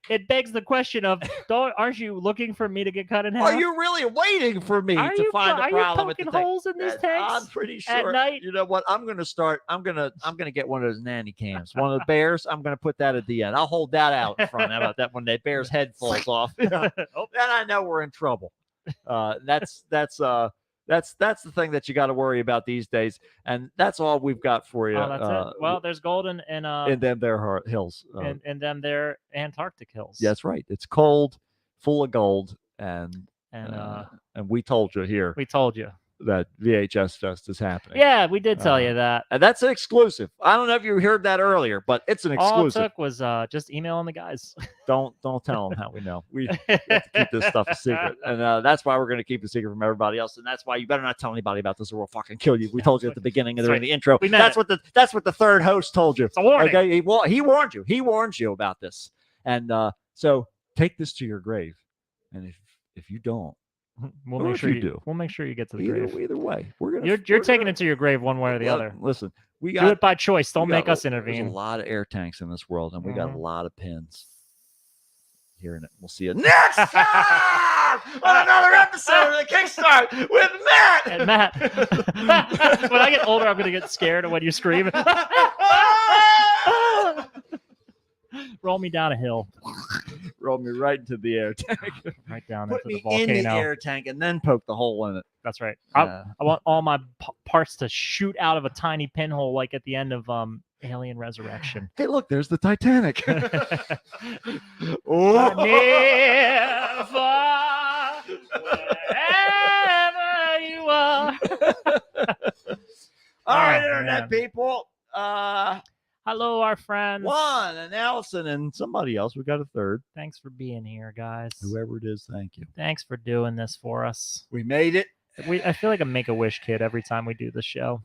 It begs the question of, aren't you looking for me to get cut in half? Are you really waiting for me to find a problem with the tank? Holes in these tanks? I'm pretty sure. At night? You know what? I'm gonna get one of those nanny cams. One of the bears. I'm gonna put that at the end. I'll hold that out in front. How about that when that bear's head falls off? Then I know we're in trouble. That's the thing that you got to worry about these days, and that's all we've got for you. Oh, that's it. Well, there's gold in them there hills, in them there Antarctic hills. That's right. It's cold, full of gold, and we told you here. We told you that VHS Fest is happening. Yeah, we did tell you that. And that's an exclusive. I don't know if you heard that earlier, but it's an exclusive. All it took was just emailing the guys. Don't tell them how we know. We have to keep this stuff a secret, and that's why we're going to keep it secret from everybody else. And that's why you better not tell anybody about this, or we'll fucking kill you. We told you at the beginning and during the intro. That's what the third host told you. It's a warning. Okay, he warned you. He warned you about this, and so take this to your grave. And if you don't, we'll make sure you do. We'll make sure you get to the grave. Either way, You're taking it to your grave one way or the other. Listen, we do it by choice. Don't make us intervene. There's a lot of air tanks in this world, and we got a lot of pins. Hearing it. We'll see you next time on another episode of the Kickstart with Matt. And Matt, when I get older, I'm gonna get scared when you scream. Roll me down a hill. Roll me right into the air tank. Right down Put into me the volcano. in the air tank and then poke the hole in it. That's right. I want all my parts to shoot out of a tiny pinhole, like at the end of Alien Resurrection. Hey, look, there's the Titanic. Oh. Near, far, wherever you are. All right, internet people. Hello, our friends. Juan and Allison and somebody else. We got a third. Thanks for being here, guys. Whoever it is, thank you. Thanks for doing this for us. We made it. I feel like a Make-A-Wish kid every time we do the show.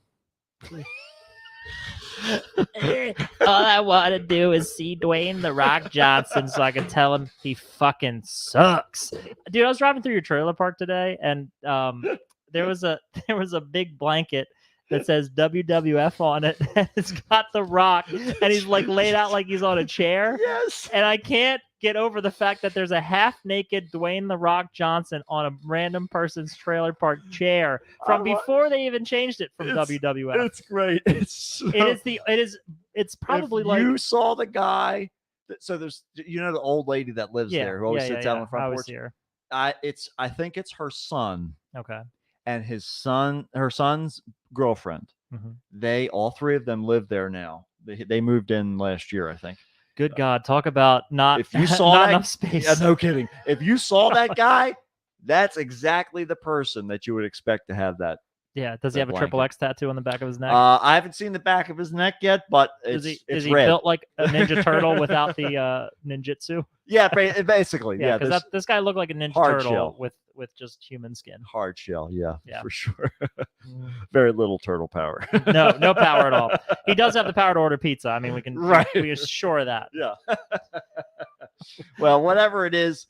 All I want to do is see Dwayne The Rock Johnson so I can tell him he fucking sucks. Dude, I was driving through your trailer park today, and there was a big blanket that says WWF on it, and it's got The Rock, and he's like laid out like he's on a chair. Yes. And I can't get over the fact that there's a half-naked Dwayne The Rock Johnson on a random person's trailer park chair from before they even changed it from WWF. It's great. It's probably if like you saw the guy. So there's the old lady that lives there who always sits out on the front porch. Here. I think it's her son. Okay. And her son's girlfriend. Mm-hmm. They all three of them live there now. They moved in last year, I think. Good God, talk about not enough space. Yeah, no kidding. If you saw that guy, that's exactly the person that you would expect to have that. Yeah. Does he have a triple X tattue on the back of his neck? I haven't seen the back of his neck yet, but is he red. Built like a Ninja Turtle without the ninjutsu? Yeah, basically. Yeah, because this guy looked like a Ninja Turtle shell. with just human skin. Hard shell, yeah, for sure. Very little turtle power. No power at all. He does have the power to order pizza. I mean, we assure that. Yeah. Well, whatever it is,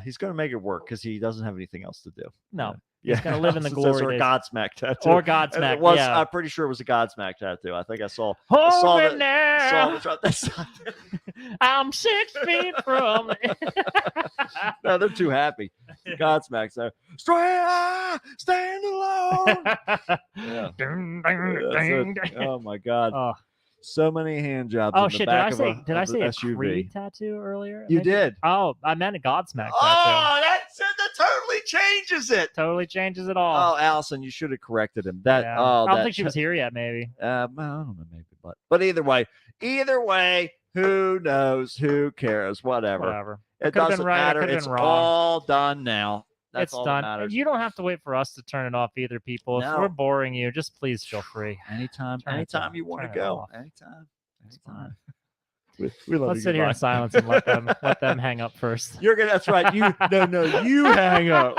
he's going to make it work because he doesn't have anything else to do. No. He's going to live in the glory or days. Godsmack tattoo. Or Godsmack, yeah. I'm pretty sure it was a Godsmack tattoo. I think I saw. I'm 6 feet from it. No, they're too happy. Godsmack. So, stand alone. Oh, my God. Oh. So many hand jobs. Oh, in shit. The back Did I say a SUV. Creed tattoo earlier? You maybe? did. Oh, I meant a Godsmack tattoo. Oh, that totally changes it. Totally changes it all. Oh, Allison, you should have corrected him. I don't think she was here yet, maybe. I don't know, maybe. But either way, who knows? Who cares? Whatever. It doesn't matter. It's all done now. That's it's all done. that matters. You don't have to wait for us to turn it off either, people. If No. we're boring you, just please feel free. Anytime you want to Turn it go. off. Anytime. We love Let's you. sit here in Goodbye. silence and let them hang up first. You're gonna. That's right. You hang up.